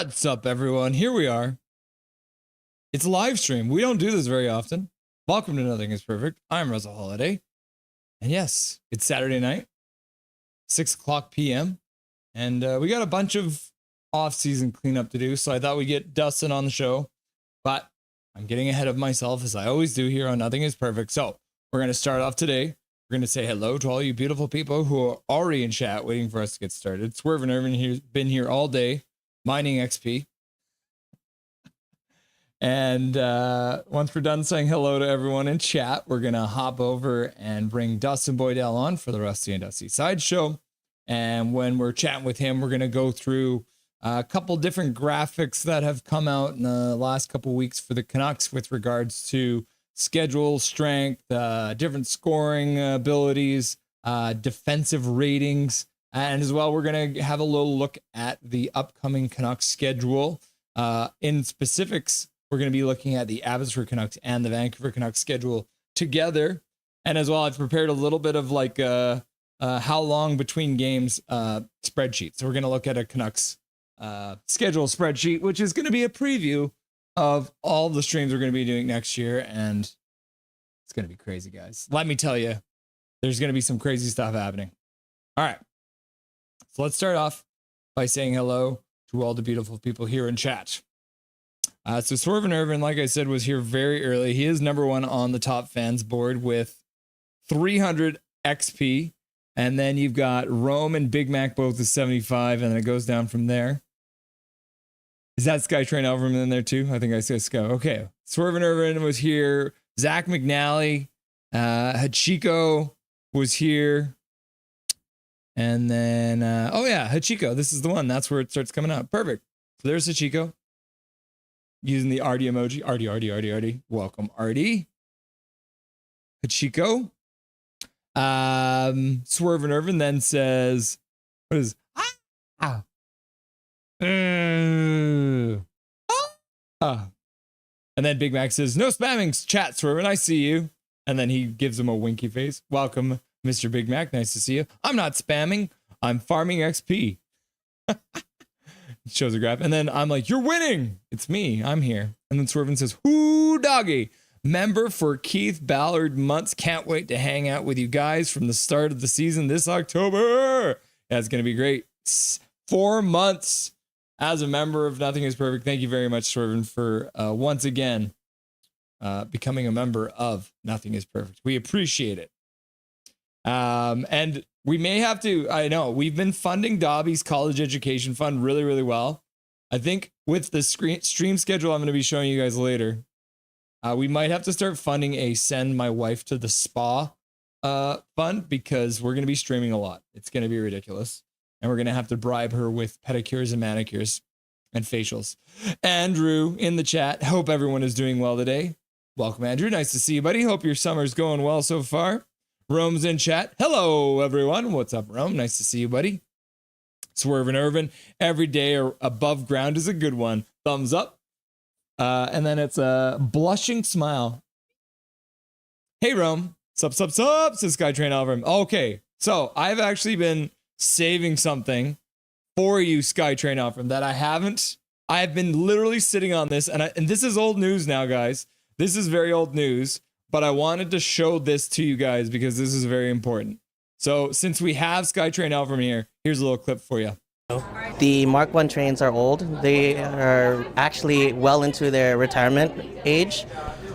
What's up, everyone? Here we are. It's a live stream. We don't do this very often. Welcome to Nothing is Perfect. I'm Russell Holiday. And yes, it's Saturday night, 6 o'clock p.m. And we got a bunch of off-season cleanup to do, so I thought we'd get Dustin on the show. But I'm getting ahead of myself, as I always do here on Nothing is Perfect. So we're going to start off today. We're going to say hello to all you beautiful people who are already in chat waiting for us to get started. Swerve and Irvin has been here all day, mining XP. And once we're done saying hello to everyone in chat, we're going to hop over and bring Dustin Boydell on for the Rusty and Dusty Sideshow. And when we're chatting with him, we're going to go through a couple different graphics that have come out in the last couple weeks for the Canucks with regards to schedule, strength, different scoring abilities, defensive ratings. And as well, we're going to have a little look at the upcoming Canucks schedule. In specifics, we're going to be looking at the Abbotsford Canucks and the Vancouver Canucks schedule together. And as well, I've prepared a little bit of like how long between games spreadsheet. So we're going to look at a Canucks schedule spreadsheet, which is going to be a preview of all the streams we're going to be doing next year. And it's going to be crazy, guys. Let me tell you, there's going to be some crazy stuff happening. All right. So let's start off by saying hello to all the beautiful people here in chat. So Swerve and Irvin, like I said, was here very early. He is number one on the top fans board with 300 XP. And then you've got Rome and Big Mac both with 75, and then it goes down from there. Is that Skytrain Alverman in there too? I think I said Sky. Okay. Swerve and Irvin was here. Zach McNally, Hachiko was here. And then, oh yeah, Hachiko. This is the one. That's where it starts coming up. Perfect. So there's Hachiko. Using the Artie emoji. Artie. Welcome, Artie. Hachiko. Swerve and Irvin then says, what is, and then Big Mac says, no spamming, chat, Swerve, I see you. And then he gives him a winky face. Welcome, Mr. Big Mac. Nice to see you. I'm not spamming. I'm farming XP. Shows a graph. And then I'm like, you're winning. It's me. I'm here. And then Swervin says, whoo, doggy. Member for Keith Ballard months. Can't wait to hang out with you guys from the start of the season this October. That's going to be great. 4 months as a member of Nothing is Perfect. Thank you very much, Swervin, for once again becoming a member of Nothing is Perfect. We appreciate it. And we may have to, I know, we've been funding Dobby's college education fund really, really well. I think with the stream schedule I'm going to be showing you guys later, we might have to start funding a send my wife to the spa fund because we're going to be streaming a lot. It's going to be ridiculous. And we're going to have to bribe her with pedicures and manicures and facials. Andrew in the chat. Hope everyone is doing well today. Welcome, Andrew. Nice to see you, buddy. Hope your summer's going well so far. Rome's in chat. Hello, everyone. What's up, Rome? Nice to see you, buddy. Swerve and Irvin. Every day or above ground is a good one. Thumbs up. And then it's a blushing smile. Hey, Rome. Sup, says Skytrain Alvin. Okay, so I've actually been saving something for you, Skytrain Alvin, that I haven't. I've been literally sitting on this, and this is old news now, guys. This is very old news. But I wanted to show this to you guys because this is very important. So since we have Skytrain out from here, here's a little clip for you. The Mark I trains are old. They are actually well into their retirement age.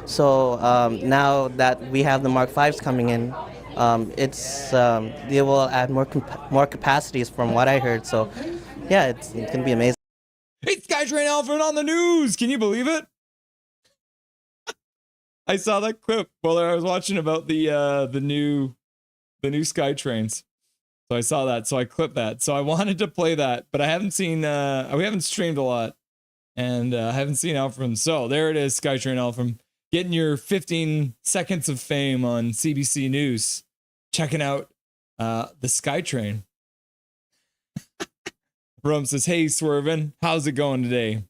So now that we have the Mark Vs coming in, they will add more capacities from what I heard. So yeah, it's going to be amazing. Hey, Skytrain Alfred on the news. Can you believe it? I saw that clip while I was watching about the new SkyTrains. So I saw that, so I clipped that. So I wanted to play that, but I haven't seen we haven't streamed a lot, and I haven't seen Alfram. So there it is, SkyTrain Alfram, getting your 15 seconds of fame on CBC News, checking out the SkyTrain. Rome says, "Hey, Swervin, how's it going today?"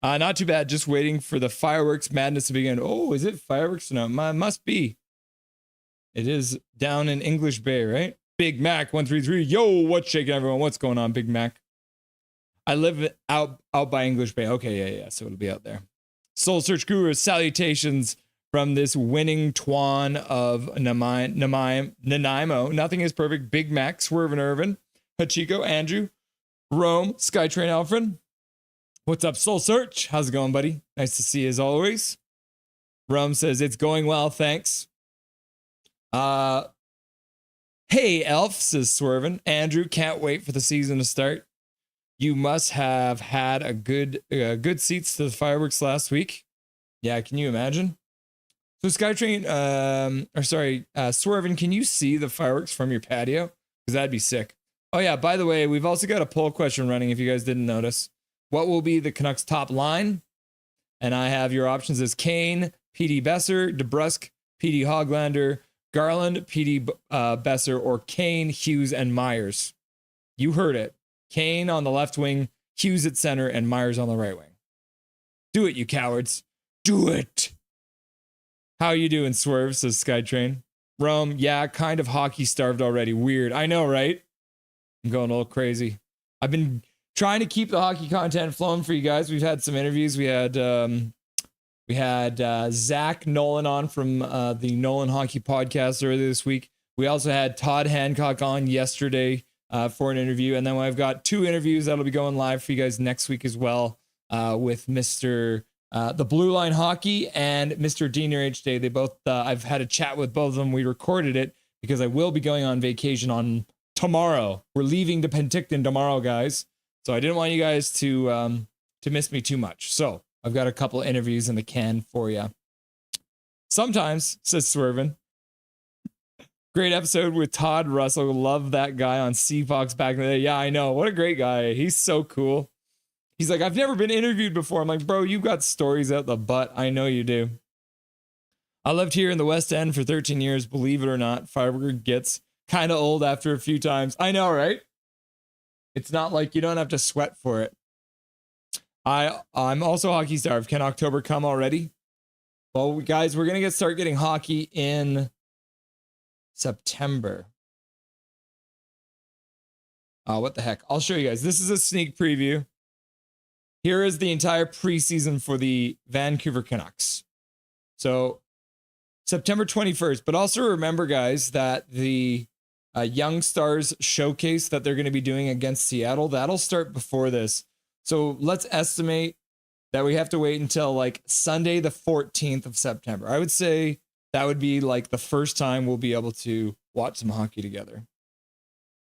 Not too bad. Just waiting for the fireworks madness to begin. Oh, is it fireworks? No, must be. It is down in English Bay, right? Big Mac 133. Yo, what's shaking, everyone? What's going on, Big Mac? I live out by English Bay. Okay, yeah. So it'll be out there. Soul Search Guru, salutations from this winning Twan of Nanaimo. Nothing is perfect. Big Mac, Swerve and Irvin, Hachiko, Andrew, Rome, Skytrain Alfred. What's up, Soul Search? How's it going, buddy? Nice to see you as always. Rome says it's going well, thanks. Hey, Elf, says Swervin. Andrew, can't wait for the season to start. You must have had a good seats to the fireworks last week. Yeah, can you imagine? So Skytrain, Swervin, can you see the fireworks from your patio? Because that'd be sick. Oh yeah, by the way, we've also got a poll question running if you guys didn't notice. What will be the Canucks top line? And I have your options as Kane, PD Besser, DeBrusque, PD Hoglander, Garland, PD Besser, or Kane, Hughes, and Myers. You heard it. Kane on the left wing, Hughes at center, and Myers on the right wing. Do it, you cowards. Do it. How you doing, Swerve, says Skytrain. Rome, yeah, kind of hockey starved already. Weird. I know, right? I'm going a little crazy. I've been trying to keep the hockey content flowing for you guys. We've had some interviews. We had Zach Nolan on from the Nolan Hockey Podcast earlier this week. We also had Todd Hancock on yesterday for an interview. And then I've got 2 interviews that'll be going live for you guys next week as well with Mr. The Blue Line Hockey and Mr. Diener H. Day. They both, I've had a chat with both of them. We recorded it because I will be going on vacation on tomorrow. We're leaving to Penticton tomorrow, guys. So I didn't want you guys to miss me too much. So I've got a couple interviews in the can for you. Sometimes, says Swervin. Great episode with Todd Russell. Love that guy on Seafox back in the day. Yeah, I know. What a great guy. He's so cool. He's like, I've never been interviewed before. I'm like, bro, you've got stories out the butt. I know you do. I lived here in the West End for 13 years. Believe it or not, Firebird gets kind of old after a few times. I know, right? It's not like you don't have to sweat for it. I'm also hockey starved. Can October come already? Well, guys, we're going to start getting hockey in September. What the heck? I'll show you guys. This is a sneak preview. Here is the entire preseason for the Vancouver Canucks. So September 21st, but also remember, guys, that the Young Stars showcase that they're going to be doing against Seattle, that'll start before this. So let's estimate that we have to wait until like Sunday, the 14th of September. I would say that would be like the first time we'll be able to watch some hockey together.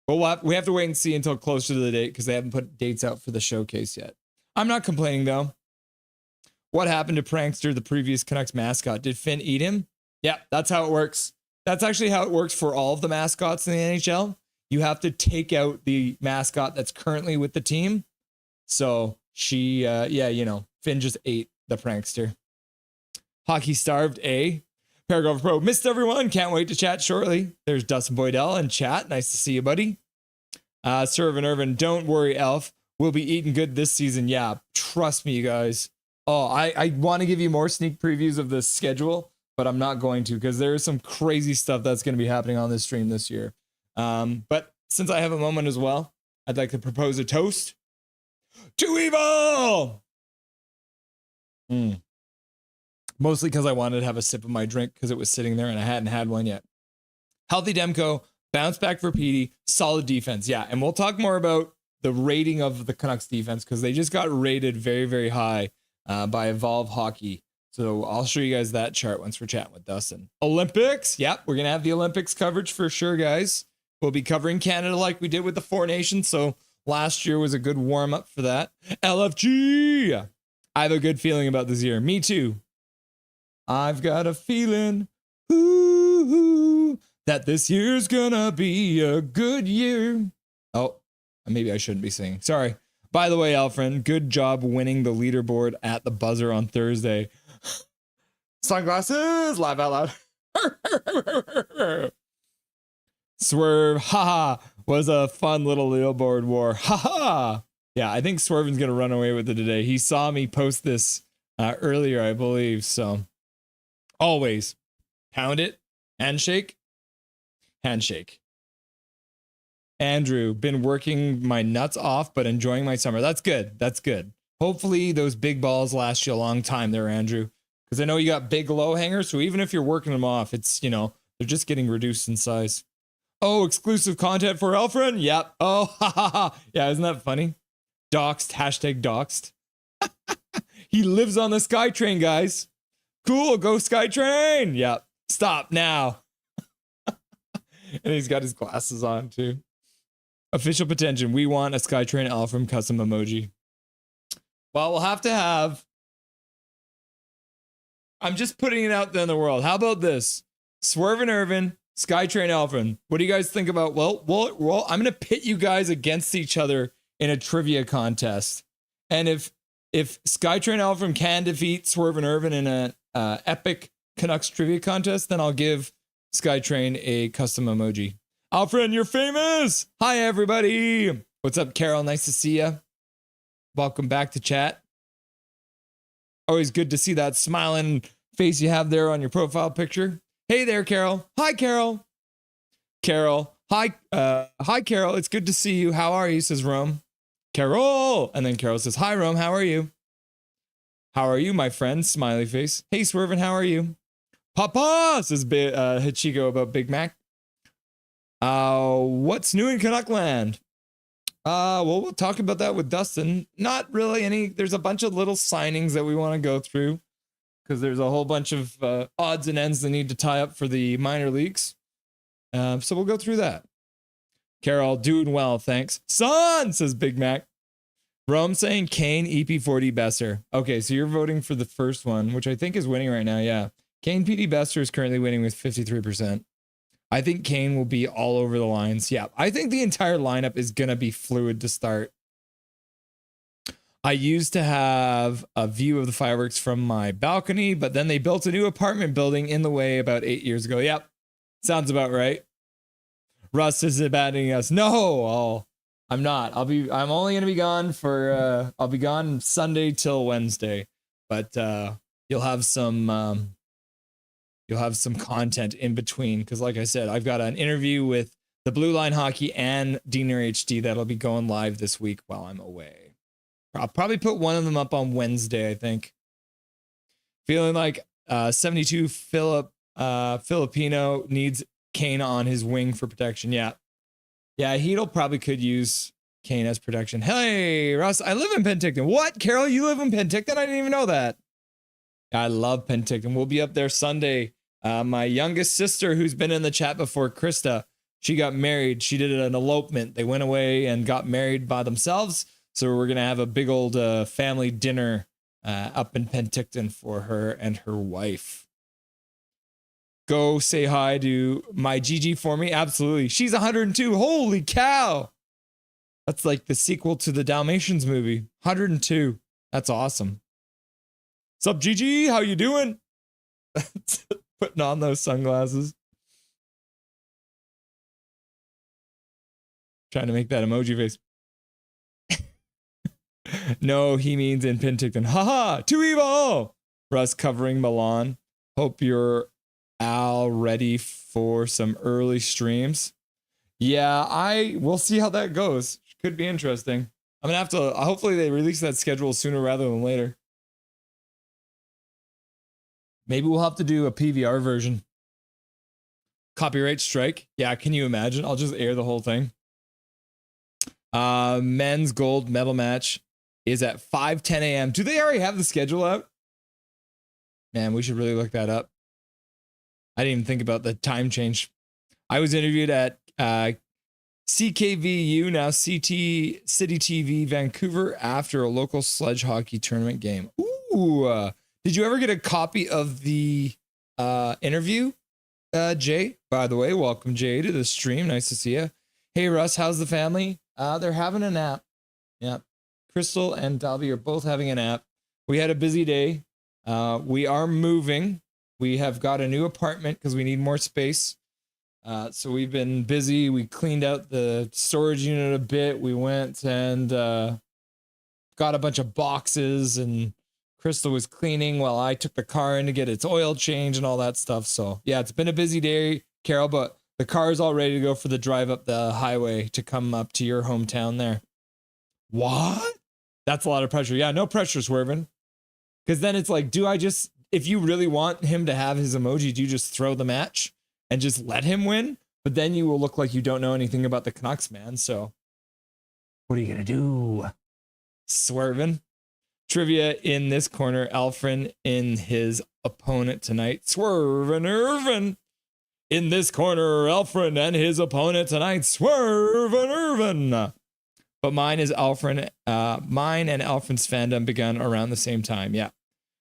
But we have to wait and see until closer to the date because they haven't put dates out for the showcase yet. I'm not complaining though. What happened to Prankster, the previous Canucks mascot? Did Finn eat him? Yeah, that's how it works. That's actually how it works for all of the mascots in the NHL. You have to take out the mascot that's currently with the team. So she, Finn just ate the Prankster. Hockey starved, eh? Paragraph Pro, missed everyone. Can't wait to chat shortly. There's Dustin Boydell in chat. Nice to see you, buddy. Servin Irvin, don't worry, Elf. We'll be eating good this season. Yeah, trust me, you guys. Oh, I want to give you more sneak previews of the schedule, but I'm not going to because there is some crazy stuff that's going to be happening on this stream this year. But since I have a moment as well, I'd like to propose a toast to evil. Mostly because I wanted to have a sip of my drink because it was sitting there and I hadn't had one yet. Healthy Demko, bounce back for Petey, solid defense. Yeah, and we'll talk more about the rating of the Canucks defense because they just got rated very, very high by Evolve Hockey. So I'll show you guys that chart once we're chatting with Dustin. Olympics. Yep, we're going to have the Olympics coverage for sure, guys. We'll be covering Canada like we did with the Four Nations. So last year was a good warm up for that. LFG. I have a good feeling about this year. Me too. I've got a feeling that this year's gonna be a good year. Oh, maybe I shouldn't be singing. Sorry. By the way, Alfred, good job winning the leaderboard at the buzzer on Thursday. Sunglasses, laugh out loud. Swerve, haha, was a fun little leaderboard war. Haha. Yeah, I think Swervin's gonna run away with it today. He saw me post this earlier, I believe. So always pound it, handshake, handshake. Andrew, been working my nuts off, but enjoying my summer. That's good. That's good. Hopefully those big balls last you a long time there, Andrew. Because I know you got big low hangers, so even if you're working them off, it's, you know, they're just getting reduced in size. Oh, exclusive content for Elfrin? Yep. Oh, ha ha ha. Yeah, isn't that funny? Doxed, hashtag doxed. He lives on the SkyTrain, guys. Cool, go SkyTrain. Yep. Stop now. And he's got his glasses on too. Official petition. We want a SkyTrain Elfrin custom emoji. Well, we'll have to have. I'm just putting it out there in the world. How about this? Swerve and Irvin, SkyTrain Elfrin. What do you guys think about? Well, I'm going to pit you guys against each other in a trivia contest. And if SkyTrain Elfrin can defeat Swerve and Irvin in an epic Canucks trivia contest, then I'll give SkyTrain a custom emoji. Alfred, you're famous. Hi, everybody. What's up, Carol? Nice to see you. Welcome back to chat. Always good to see that smiling face you have there on your profile picture. Hey there, Carol. Hi, Carol. Carol. Hi, Carol. It's good to see you. How are you? Says Rome. Carol. And then Carol says, hi, Rome. How are you? How are you, my friend? Smiley face. Hey, Swervin. How are you? Papa, says Hachiko about Big Mac. What's new in Canuckland? Well, we'll talk about that with Dustin. Not really any. There's a bunch of little signings that we want to go through because there's a whole bunch of odds and ends that need to tie up for the minor leagues. So we'll go through that. Carol, doing well, thanks. Son, says Big Mac. Rome saying Kane, EP40, Besser. Okay, so you're voting for the first one, which I think is winning right now. Yeah. Kane, PD, Besser is currently winning with 53%. I think Kane will be all over the lines. Yeah, I think the entire lineup is going to be fluid to start. I used to have a view of the fireworks from my balcony, but then they built a new apartment building in the way about 8 years ago. Yep, sounds about right. Russ is abandoning us. No, I'm not. I'm only going to be gone for, I'll be gone Sunday till Wednesday, but you'll have some content in between. Cause like I said, I've got an interview with the Blue Line Hockey and Diener HD that'll be going live this week while I'm away. I'll probably put one of them up on Wednesday, I think. Feeling like 72 Filipino needs Kane on his wing for protection. Yeah. Yeah, Heedle probably could use Kane as protection. Hey, Russ, I live in Penticton. What? Carol, you live in Penticton? I didn't even know that. I love Penticton. We'll be up there Sunday. My youngest sister, who's been in the chat before, Krista, she got married. She did an elopement. They went away and got married by themselves. So we're going to have a big old family dinner up in Penticton for her and her wife. Go say hi to my Gigi for me. Absolutely. She's 102. Holy cow. That's like the sequel to the Dalmatians movie. 102. That's awesome. Sup, Gigi? How you doing? Putting on those sunglasses. Trying to make that emoji face. No, he means in Penticton. Haha, too evil. Russ covering Milan. Hope you're all ready for some early streams. Yeah, we'll see how that goes. Could be interesting. I'm gonna have to, hopefully they release that schedule sooner rather than later. Maybe we'll have to do a PVR version. Copyright strike. Yeah, can you imagine? I'll just air the whole thing. Men's gold medal match is at 5:10 a.m. Do they already have the schedule out? Man, we should really look that up. I didn't even think about the time change. I was interviewed at CKVU, now CT City TV Vancouver, after a local sledge hockey tournament game. Ooh. Did you ever get a copy of the interview, Jay? By the way, welcome, Jay, to the stream. Nice to see you. Hey, Russ, how's the family? They're having a nap. Yeah. Crystal and Dalby are both having a nap. We had a busy day. We are moving. We have got a new apartment because we need more space. So we've been busy. We cleaned out the storage unit a bit. We went and got a bunch of boxes, and Crystal was cleaning while I took the car in to get its oil change and all that stuff. So yeah, it's been a busy day, Carol, but The car's all ready to go for the drive up the highway to come up to your hometown there. What? That's a lot of pressure. Yeah, no pressure, Swervin. Because then it's like, if you really want him to have his emoji, do you just throw the match and just let him win? But then you will look like you don't know anything about the Canucks, man. So what are you going to do? Swervin. Trivia in this corner, Alfred in his opponent tonight. Swervin Irvin. In this corner, Alfred and his opponent tonight. Swervin Irvin. But mine and Alfred's fandom began around the same time. Yeah.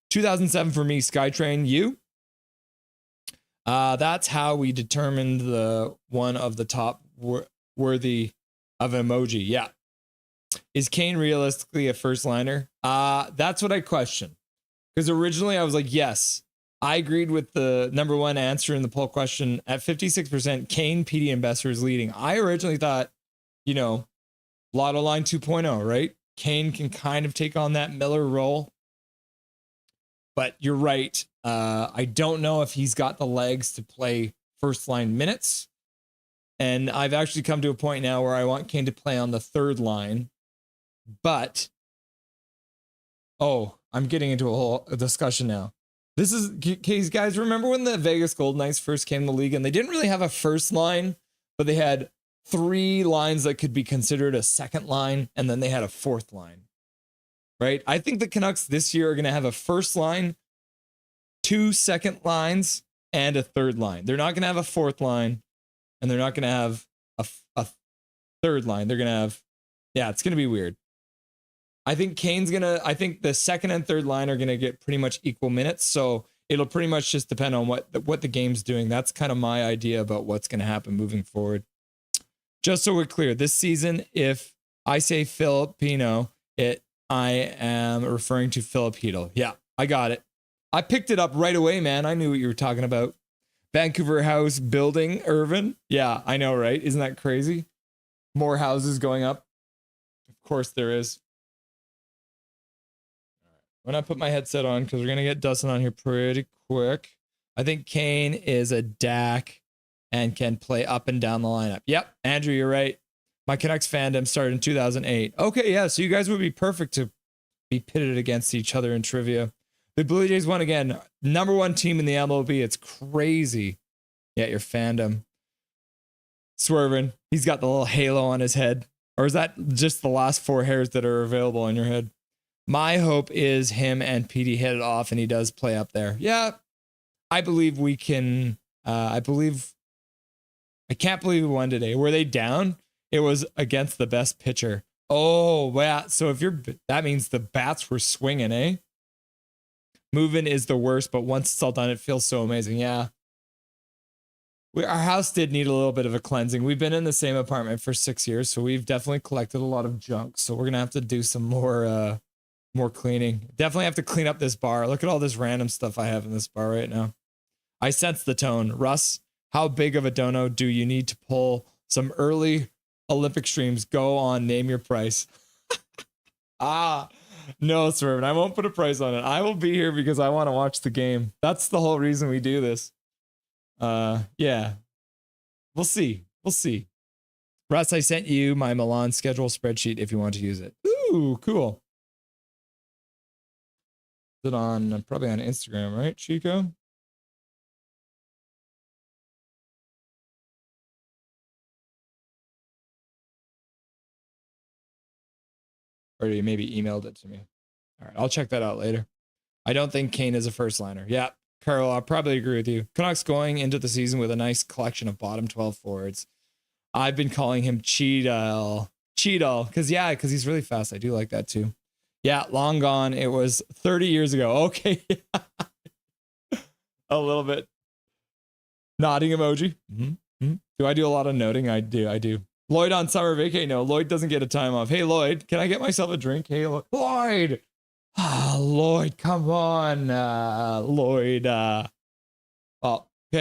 2007 for me, Skytrain. You? That's how we determined the one of the top worthy of an emoji. Yeah. Is Kane realistically a first liner? That's what I question. Because originally I was like, yes, I agreed with the number one answer in the poll question at 56%. Kane, PD, and Besser is leading. I originally thought, Lotto Line 2.0, right? Kane can kind of take on that Miller role. But you're right. I don't know if he's got the legs to play first line minutes. And I've actually come to a point now where I want Kane to play on the third line. But, I'm getting into a whole discussion now. This is, guys, remember when the Vegas Golden Knights first came to the league and they didn't really have a first line, but they had 3 lines that could be considered a second line, and then they had a fourth line, right? I think the Canucks this year are going to have a first line, 2 second lines, and a third line. They're not going to have a fourth line, and they're not going to have a third line. They're going to have, it's going to be weird. I think I think the second and third line are going to get pretty much equal minutes. So it'll pretty much just depend on what the game's doing. That's kind of my idea about what's going to happen moving forward. Just so we're clear, this season, if I say Filipino, I am referring to Filipino. Yeah, I got it. I picked it up right away, man. I knew what you were talking about. Vancouver house building, Irvin. Yeah, I know, right? Isn't that crazy? More houses going up. Of course there is. When I put my headset on, because we're going to get Dustin on here pretty quick. I think Kane is a DAC and can play up and down the lineup. Yep, Andrew, you're right. My Canucks fandom started in 2008. Okay, yeah, so you guys would be perfect to be pitted against each other in trivia. The Blue Jays won again. Number 1 team in the MLB. It's crazy. Yeah, your fandom. Swervin, he's got the little halo on his head. Or is that just the last 4 hairs that are available on your head? My hope is him and PD hit it off and he does play up there. Yeah, I believe we can. I can't believe we won today. Were they down? It was against the best pitcher. Oh, yeah. So that means the bats were swinging, eh? Moving is the worst, but once it's all done, it feels so amazing. Yeah. Our house did need a little bit of a cleansing. We've been in the same apartment for 6 years, so we've definitely collected a lot of junk. So we're going to have to do some more cleaning. Definitely have to clean up this bar. Look at all this random stuff I have in this bar right now. I sense the tone. Russ, how big of a dono do you need to pull some early Olympic streams? Go on, name your price. No, Swerve, I won't put a price on it. I will be here because I want to watch the game. That's the whole reason we do this. Yeah. We'll see. Russ, I sent you my Milan schedule spreadsheet if you want to use it. Ooh, cool. Is it on, probably on Instagram, right, Chico? Or you maybe emailed it to me. All right, I'll check that out later. I don't think Kane is a first liner. Yeah, Carl, I'll probably agree with you. Canucks going into the season with a nice collection of bottom 12 forwards. I've been calling him Cheadle, because he's really fast. I do like that too. Yeah, long gone. It was 30 years ago. Okay. A little bit. Nodding emoji. Mm-hmm. Do I do a lot of noting? I do. Lloyd on summer vacation. No, Lloyd doesn't get a time off. Hey, Lloyd, can I get myself a drink? Hey, Lloyd. Lloyd, come on, Lloyd. Okay,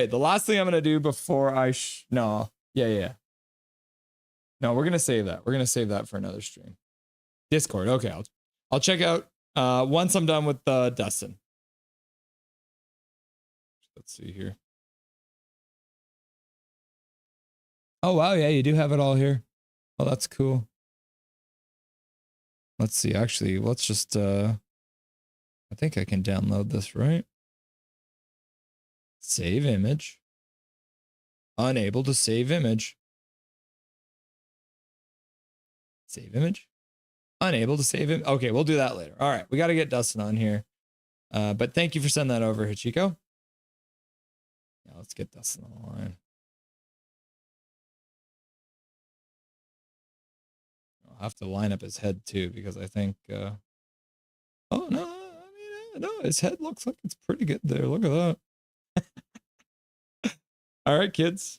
the last thing I'm going to do before No, yeah. No, we're going to save that. We're going to save that for another stream. Discord. Okay, I'll check out once I'm done with Dustin. Let's see here. Oh, wow. Yeah, you do have it all here. Oh, that's cool. Let's see. Actually, let's just, I think I can download this, right? Save image. Unable to save image. Save image. Unable to save him. Okay, we'll do that later. All right, we got to get Dustin on here. But thank you for sending that over, Hachiko. Now let's get Dustin on the line. I'll have to line up his head too, because I think, oh no, I mean, no, his head looks like it's pretty good there. Look at that. All right, kids.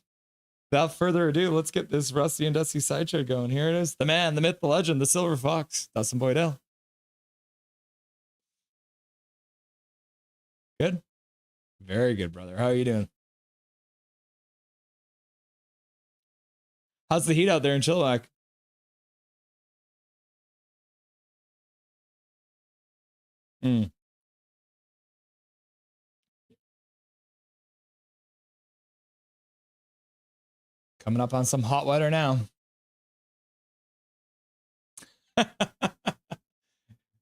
Without further ado, let's get this Rusty and Dusty sideshow going. Here it is. The man, the myth, the legend, the silver fox, Dustin Boydell. Good? Very good, brother. How are you doing? How's the heat out there in Chilliwack? Coming up on some hot weather now.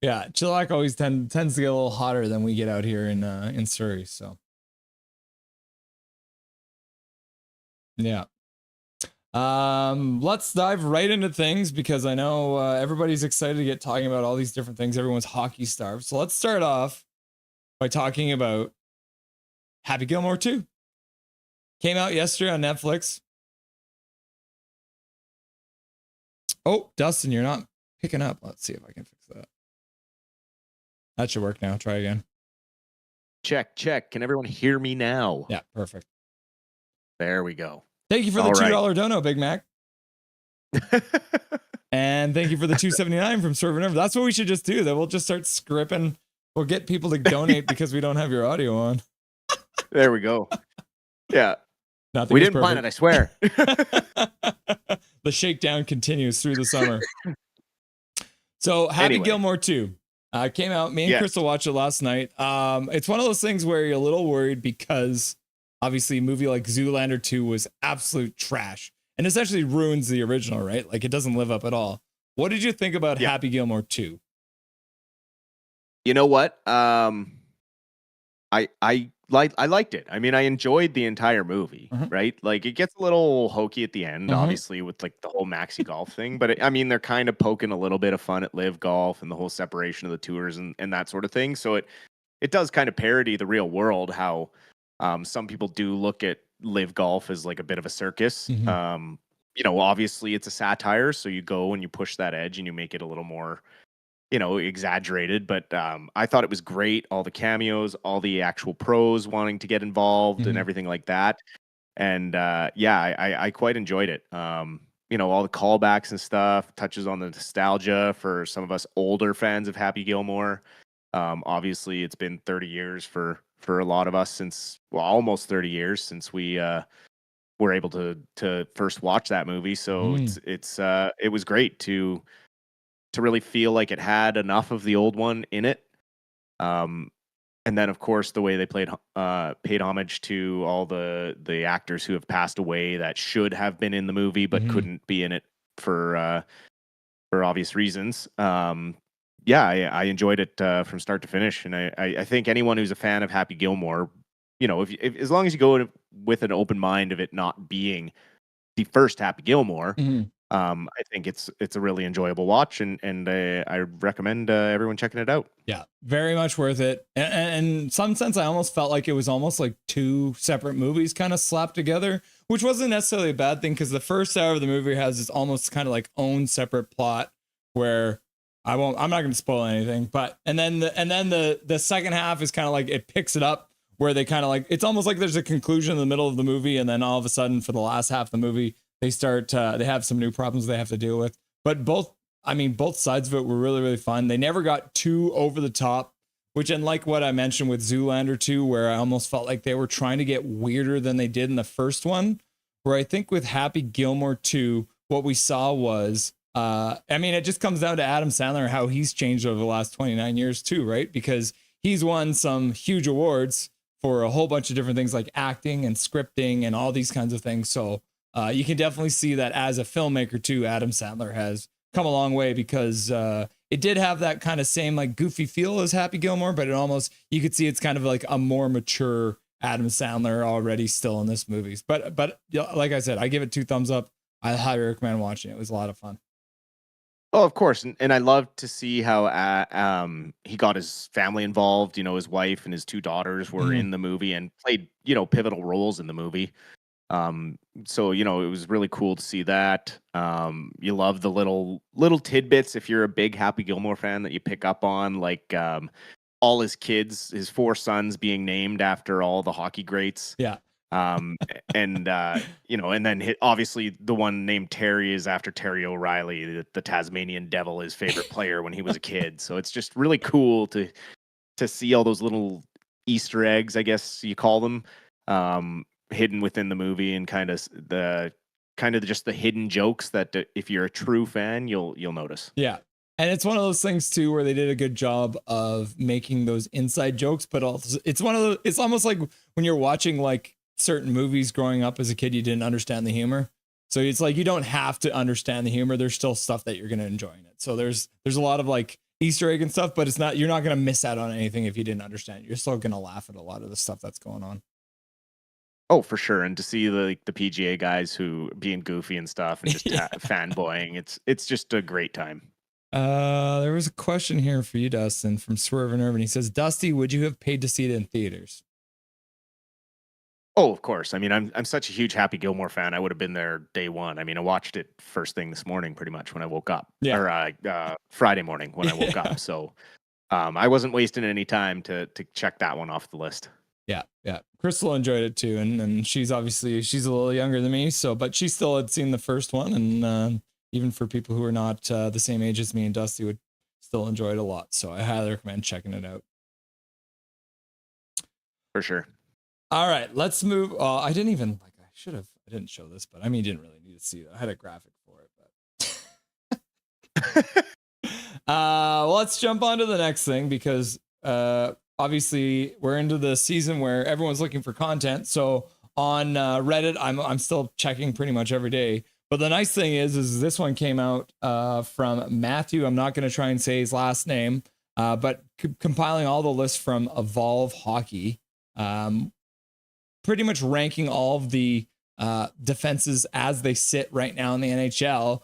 Yeah, Chilliwack always tends to get a little hotter than we get out here in Surrey. So yeah. Let's dive right into things, because I know everybody's excited to get talking about all these different things. Everyone's hockey starved. So let's start off by talking about Happy Gilmore 2. Came out yesterday on Netflix. Oh, Dustin, you're not picking up. Let's see if I can fix that. That should work now. Try again. Check. Can everyone hear me now? Yeah, perfect. There we go. Thank you for the $2 dono, Big Mac. And thank you for the $2.79 from Swerve and Ever. That's what we should just do. That we'll just start scripting. We'll get people to donate because we don't have your audio on. There we go. Yeah. Nothing we didn't plan it, I swear. The shakedown continues through the summer. So Happy Gilmore 2 came out. Me and Crystal watched it last night. It's one of those things where you're a little worried, because obviously a movie like Zoolander 2 was absolute trash and essentially ruins the original, right? Like, it doesn't live up at all. What did you think about Happy Gilmore 2? You know what? I liked it. I mean, I enjoyed the entire movie, right? Like, it gets a little hokey at the end, obviously, with like the whole maxi golf thing. But I mean, they're kind of poking a little bit of fun at Live Golf and the whole separation of the tours and that sort of thing. So it does kind of parody the real world, how some people do look at Live Golf as like a bit of a circus. You know, obviously it's a satire, so you go and you push that edge and you make it a little more, you know, exaggerated. But I thought it was great. All the cameos, all the actual pros wanting to get involved and everything like that. And I quite enjoyed it. You know, all the callbacks and stuff, touches on the nostalgia for some of us older fans of Happy Gilmore. Obviously it's been 30 years for a lot of us, since, well, almost 30 years since we were able to first watch that movie. So it was great to really feel like it had enough of the old one in it. And then, of course, the way they paid homage to all the actors who have passed away that should have been in the movie but couldn't be in it for obvious reasons. I enjoyed it from start to finish, and I think anyone who's a fan of Happy Gilmore, you know, if as long as you go with an open mind of it not being the first Happy Gilmore, I think it's a really enjoyable watch, and I recommend everyone checking it out. Yeah, very much worth it. And in some sense, I almost felt like it was almost like two separate movies kind of slapped together, which wasn't necessarily a bad thing, because the first hour of the movie has this almost kind of like own separate plot where I'm not going to spoil anything, but and then the second half is kind of like it picks it up where they kind of like, it's almost like there's a conclusion in the middle of the movie, and then all of a sudden for the last half of the movie they start they have some new problems they have to deal with. But both sides of it were really, really fun. They never got too over the top, which, and like what I mentioned with Zoolander 2, where I almost felt like they were trying to get weirder than they did in the first one, where I think with Happy Gilmore 2 what we saw was it just comes down to Adam Sandler, how he's changed over the last 29 years too, right? Because he's won some huge awards for a whole bunch of different things like acting and scripting and all these kinds of things. So you can definitely see that as a filmmaker too, Adam Sandler has come a long way, because it did have that kind of same like goofy feel as Happy Gilmore, but it almost, you could see it's kind of like a more mature Adam Sandler already still in this movie. But like I said, I give it 2 thumbs up. I highly recommend watching it. It was a lot of fun. Oh, of course, and I love to see how he got his family involved. His wife and his 2 daughters were in the movie and played pivotal roles in the movie. So it was really cool to see that. You love the little tidbits if you're a big Happy Gilmore fan that you pick up on, like all his kids, his 4 sons being named after all the hockey greats. Yeah. And then obviously the one named Terry is after Terry O'Reilly, the Tasmanian Devil, his favorite player when he was a kid. So it's just really cool to see all those little Easter eggs, I guess you call them, hidden within the movie, and kind of just the hidden jokes that if you're a true fan, you'll notice. Yeah. And it's one of those things too where they did a good job of making those inside jokes, but also it's almost like when you're watching like certain movies growing up as a kid, you didn't understand the humor. So it's like, you don't have to understand the humor. There's still stuff that you're going to enjoy in it. So there's a lot of like Easter egg and stuff, but you're not going to miss out on anything if you didn't understand it. You're still going to laugh at a lot of the stuff that's going on. Oh, for sure. And to see the PGA guys who being goofy and stuff and just fanboying, it's just a great time. There was a question here for you, Dustin, from Swerve and Irvin. He says, Dusty, would you have paid to see it in theaters? Oh, of course. I mean, I'm such a huge Happy Gilmore fan. I would have been there day one. I mean, I watched it first thing this morning, pretty much when I woke up. Yeah. Or Friday morning when I woke up. So I wasn't wasting any time to check that one off the list. Yeah. Crystal enjoyed it too, and she's a little younger than me, but she still had seen the first one, and even for people who are not the same age as me and Dusty, would still enjoy it a lot. So I highly recommend checking it out. For sure. All right, let's move. I didn't show this, but I mean, you didn't really need to see it. I had a graphic for it, but let's jump on to the next thing, because obviously we're into the season where everyone's looking for content. So on Reddit, I'm still checking pretty much every day. But the nice thing is this one came out from Matthew. I'm not going to try and say his last name, but compiling all the lists from Evolve Hockey. Pretty much ranking all of the defenses as they sit right now in the NHL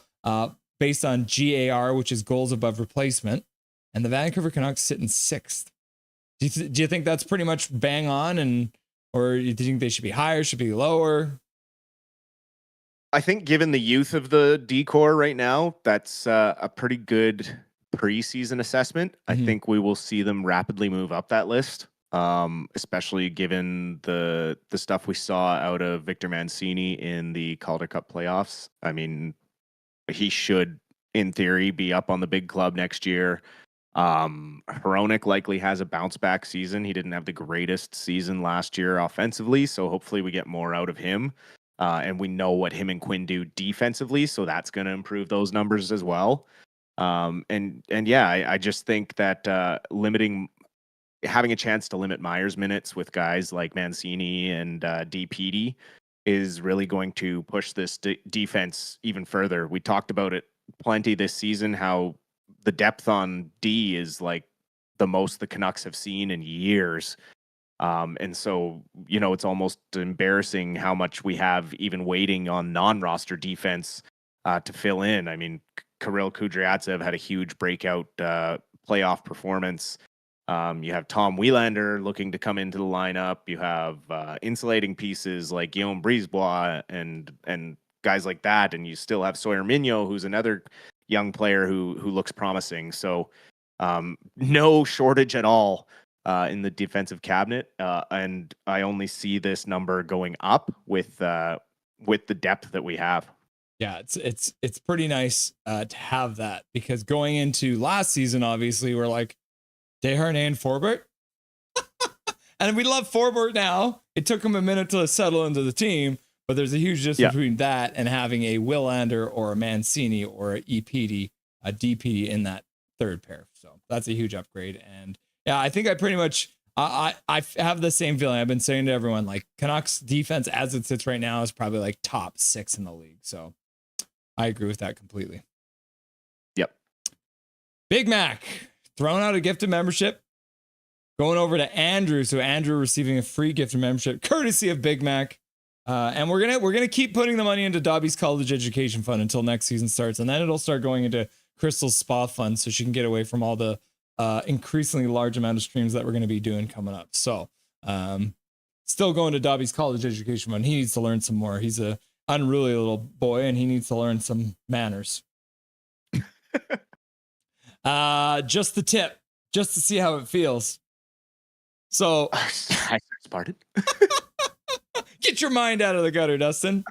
based on GAR, which is goals above replacement. And the Vancouver Canucks sit in 6th. Do you think that's pretty much bang on, or do you think they should be higher, should be lower? I think given the youth of the D-core right now, that's a pretty good preseason assessment. Mm-hmm. I think we will see them rapidly move up that list. Especially given the stuff we saw out of Victor Mancini in the Calder Cup playoffs. I mean, he should, in theory, be up on the big club next year. Hronik likely has a bounce back season. He didn't have the greatest season last year offensively, so hopefully we get more out of him. And we know what him and Quinn do defensively, so that's going to improve those numbers as well. I just think that having a chance to limit Myers minutes with guys like Mancini and DPD is really going to push this defense even further. We talked about it plenty this season, how the depth on D is like the most the Canucks have seen in years. And so, it's almost embarrassing how much we have even waiting on non-roster defense to fill in. I mean, Kirill Kudryavtsev had a huge breakout playoff performance. You have Tom Wielander looking to come into the lineup. You have insulating pieces like Guillaume Brisebois and guys like that. And you still have Sawyer Mignot, who's another young player who looks promising. So no shortage at all in the defensive cabinet. And I only see this number going up with the depth that we have. Yeah, it's pretty nice to have that, because going into last season, obviously, we're like, Desharnais and Forbort. And we love Forbort now. It took him a minute to settle into the team, but there's a huge difference between that and having a Willander or a Mancini or a EPD, a DPD in that third pair. So that's a huge upgrade. And yeah, I think I pretty much I have the same feeling. I've been saying to everyone, like, Canucks defense as it sits right now is probably like top 6 in the league. So I agree with that completely. Yep. Big Mac throwing out a gifted membership, going over to Andrew. So Andrew receiving a free gifted membership courtesy of Big Mac. And we're gonna keep putting the money into Dobby's college education fund until next season starts, and then it'll start going into Crystal's spa fund so she can get away from all the increasingly large amount of streams that we're going to be doing coming up. So still going to Dobby's college education fund. He needs to learn some more. He's a unruly little boy and he needs to learn some manners. Just the tip, just to see how it feels. So I started. Get your mind out of the gutter, Dustin.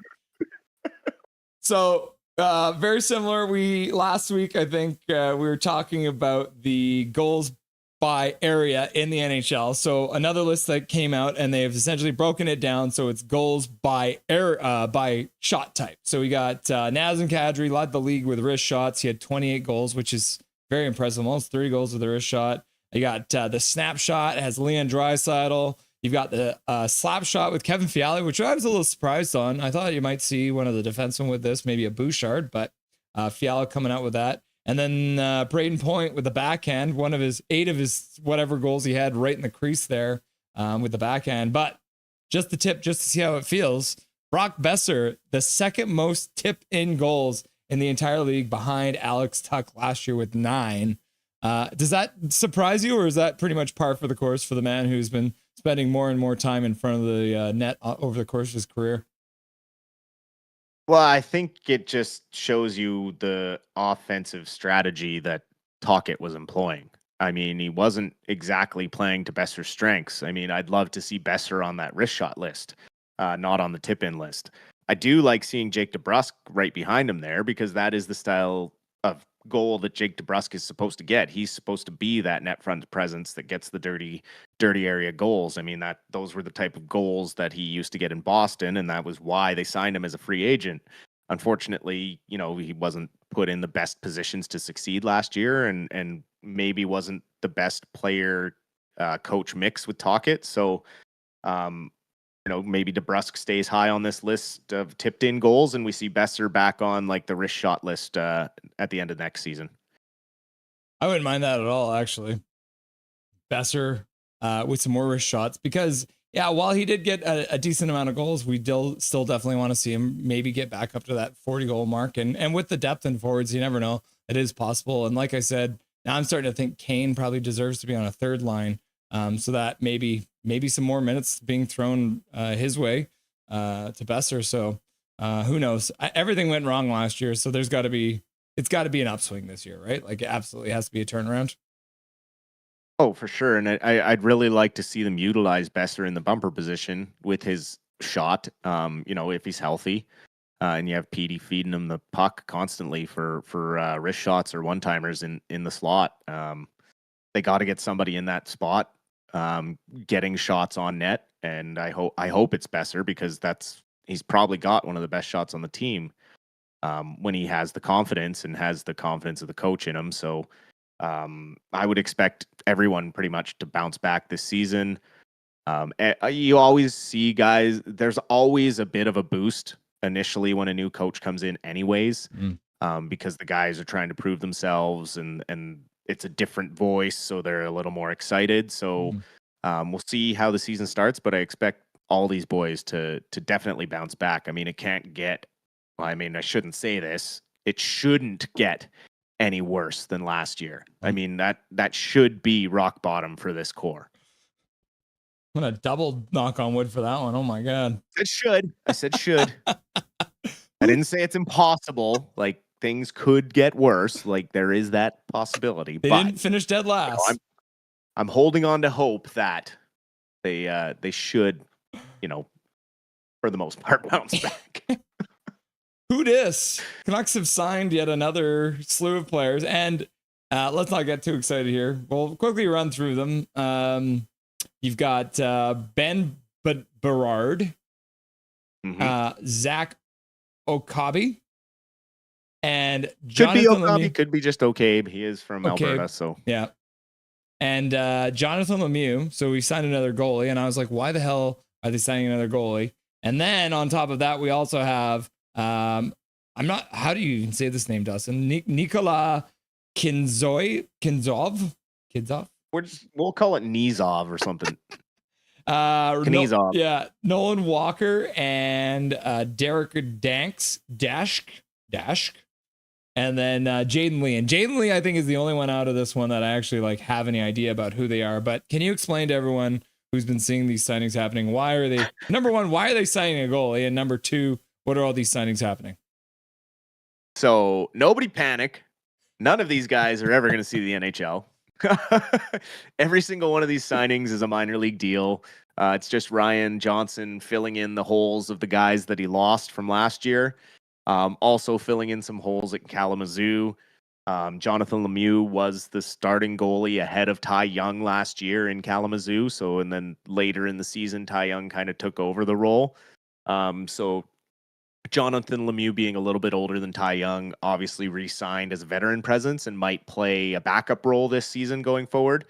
So very similar. Last week, I think we were talking about the goals by area in the NHL. So another list that came out, and they've essentially broken it down. So it's goals by by shot type. So we got Nazem Kadri led the league with wrist shots. He had 28 goals, which is very impressive. Almost 30 goals with a wrist shot. You got the snapshot. It has Leon Draisaitl. You've got the slap shot with Kevin Fiala, which I was a little surprised on. I thought you might see one of the defensemen with this, maybe a Bouchard, but Fiala coming out with that. And then Braden Point with the backhand, 8 of his whatever goals he had right in the crease there with the backhand. But just the tip, just to see how it feels. Brock Besser, the second most tip in goals in the entire league behind Alex Tuck last year with 9. Does that surprise you, or is that pretty much par for the course for the man who's been spending more and more time in front of the net over the course of his career? Well, I think it just shows you the offensive strategy that Tocchet was employing. I mean, he wasn't exactly playing to Besser's strengths. I mean, I'd love to see Besser on that wrist shot list, not on the tip-in list. I do like seeing Jake DeBrusk right behind him there because that is the style of goal that Jake DeBrusk is supposed to get. He's supposed to be that net front presence that gets the dirty area goals. I mean, those were the type of goals that he used to get in Boston, and that was why they signed him as a free agent. Unfortunately, he wasn't put in the best positions to succeed last year, and maybe wasn't the best player coach mix with Tocchet. So maybe DeBrusk stays high on this list of tipped in goals, and we see Besser back on like the wrist shot list at the end of next season. I wouldn't mind that at all, actually. Besser with some more wrist shots, because while he did get a decent amount of goals, we still definitely want to see him maybe get back up to that 40 goal mark. And with the depth in forwards, you never know. It is possible. And like I said, now I'm starting to think Kane probably deserves to be on a third line, so that maybe some more minutes being thrown his way to Besser. So who knows? Everything went wrong last year, so it's got to be an upswing this year, right? Like, it absolutely has to be a turnaround. Oh, for sure. And I'd really like to see them utilize Besser in the bumper position with his shot, if he's healthy. And you have Petey feeding him the puck constantly for wrist shots or one-timers in the slot. They got to get somebody in that spot, getting shots on net. And I hope it's Besser, because he's probably got one of the best shots on the team when he has the confidence and has the confidence of the coach in him. So I would expect everyone pretty much to bounce back this season. You always see guys, there's always a bit of a boost initially when a new coach comes in anyways, because the guys are trying to prove themselves and it's a different voice, so they're a little more excited. So we'll see how the season starts, but I expect all these boys to definitely bounce back. I mean, I shouldn't say this. It shouldn't get any worse than last year. I mean, that should be rock bottom for this core. I'm gonna double knock on wood for that one. Oh my god. It should. I said should. I didn't say it's impossible. Like, things could get worse. Like, there is that possibility. They didn't finish dead last. I'm holding on to hope that they should, for the most part, bounce back. Who dis? Canucks have signed yet another slew of players, and let's not get too excited here. We'll quickly run through them. You've got Ben Berard, Zach Okabe, and Jonathan could be Okabe, could be just Okabe. He is from Alberta, so yeah. and Jonathan Lemieux. So we signed another goalie, and I was like, why the hell are they signing another goalie? And then on top of that, we also have how do you even say this name, Dustin? Nikola Kinzov. We'll call it Nizov or something. Knizov. Nolan Walker and Derek Dashk, and then Jaden Lee. And Jaden Lee, I think, is the only one out of this one that I actually like have any idea about who they are. But can you explain to everyone who's been seeing these signings happening, why are they, number one, why are they signing a goalie? And number two, what are all these signings happening? So nobody panic. None of these guys are ever going to see the NHL. Every single one of these signings is a minor league deal. It's just Ryan Johnson filling in the holes of the guys that he lost from last year. Also filling in some holes at Kalamazoo. Jonathan Lemieux was the starting goalie ahead of Ty Young last year in Kalamazoo. So, and then later in the season, Ty Young kind of took over the role. So Jonathan Lemieux, being a little bit older than Ty Young, obviously re-signed as a veteran presence and might play a backup role this season going forward,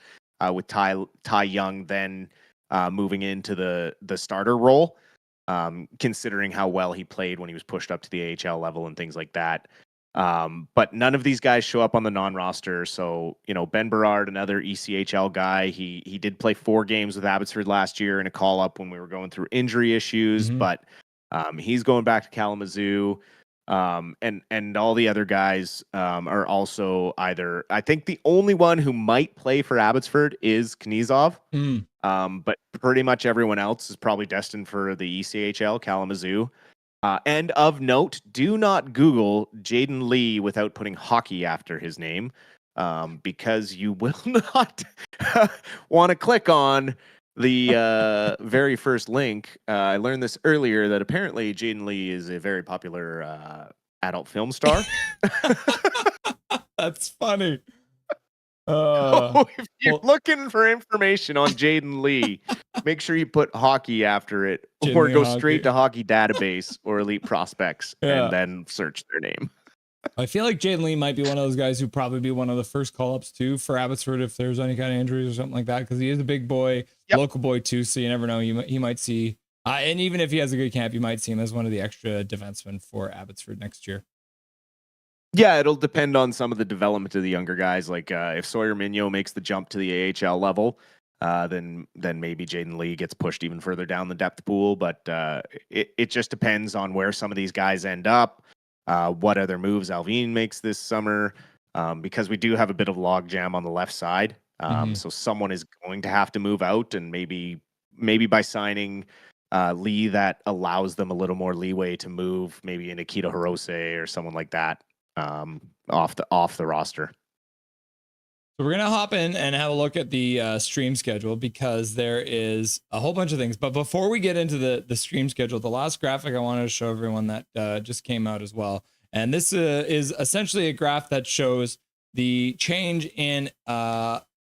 with Ty Young then moving into the starter role, considering how well he played when he was pushed up to the AHL level and things like that. But none of these guys show up on the non-roster. So, Ben Berard, another ECHL guy, he did play 4 games with Abbotsford last year in a call-up when we were going through injury issues, but he's going back to Kalamazoo. And all the other guys are also either, I think the only one who might play for Abbotsford is Knizov. But pretty much everyone else is probably destined for the ECHL, Kalamazoo. And of note, do not Google Jaden Lee without putting hockey after his name, because you will not want to click on the very first link. I learned this earlier that apparently Jaden Lee is a very popular adult film star. That's funny. If you're looking for information on Jaden Lee, make sure you put hockey after it, or go straight to Hockey Database or Elite Prospects and then search their name. I feel like Jaden Lee might be one of those guys who probably be one of the first call-ups too for Abbotsford if there's any kind of injuries or something like that, because he is a big boy, local boy too, so you never know. He might see, and even if he has a good camp, you might see him as one of the extra defensemen for Abbotsford next year. Yeah, it'll depend on some of the development of the younger guys. Like if Sawyer Mignot makes the jump to the AHL level, then maybe Jaden Lee gets pushed even further down the depth pool. But it just depends on where some of these guys end up, what other moves Alvin makes this summer, because we do have a bit of logjam on the left side. So someone is going to have to move out, and maybe by signing Lee, that allows them a little more leeway to move maybe Nikita Hirose or someone like that off the roster. So we're gonna hop in and have a look at the stream schedule, because there is a whole bunch of things. But before we get into the stream schedule, the last graphic I wanted to show everyone that just came out as well, and this is essentially a graph that shows the change in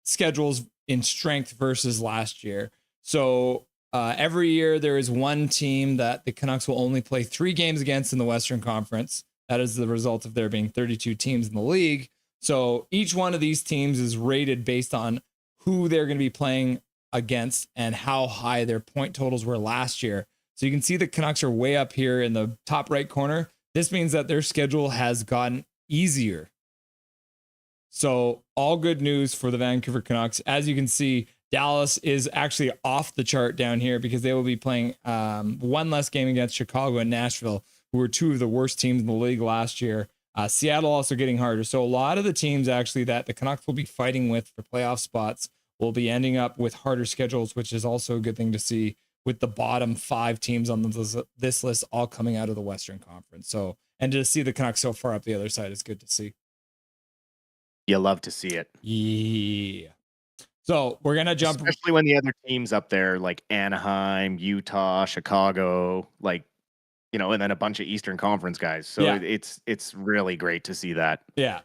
schedules in strength versus last year. So every year there is one team that the Canucks will only play 3 games against in the Western Conference. That is the result of there being 32 teams in the league. So each one of these teams is rated based on who they're going to be playing against and how high their point totals were last year. So you can see the Canucks are way up here in the top right corner. This means that their schedule has gotten easier. So all good news for the Vancouver Canucks. As you can see, Dallas is actually off the chart down here because they will be playing one less game against Chicago and Nashville, who were 2 of the worst teams in the league last year. Seattle also getting harder. So a lot of the teams actually that the Canucks will be fighting with for playoff spots will be ending up with harder schedules, which is also a good thing to see, with the bottom 5 teams on this list all coming out of the Western Conference. So, and to see the Canucks so far up the other side is good to see. You love to see it. Yeah. So we're going to jump. Especially when the other teams up there, like Anaheim, Utah, Chicago, and then a bunch of Eastern Conference guys. So it's really great to see that. Yeah.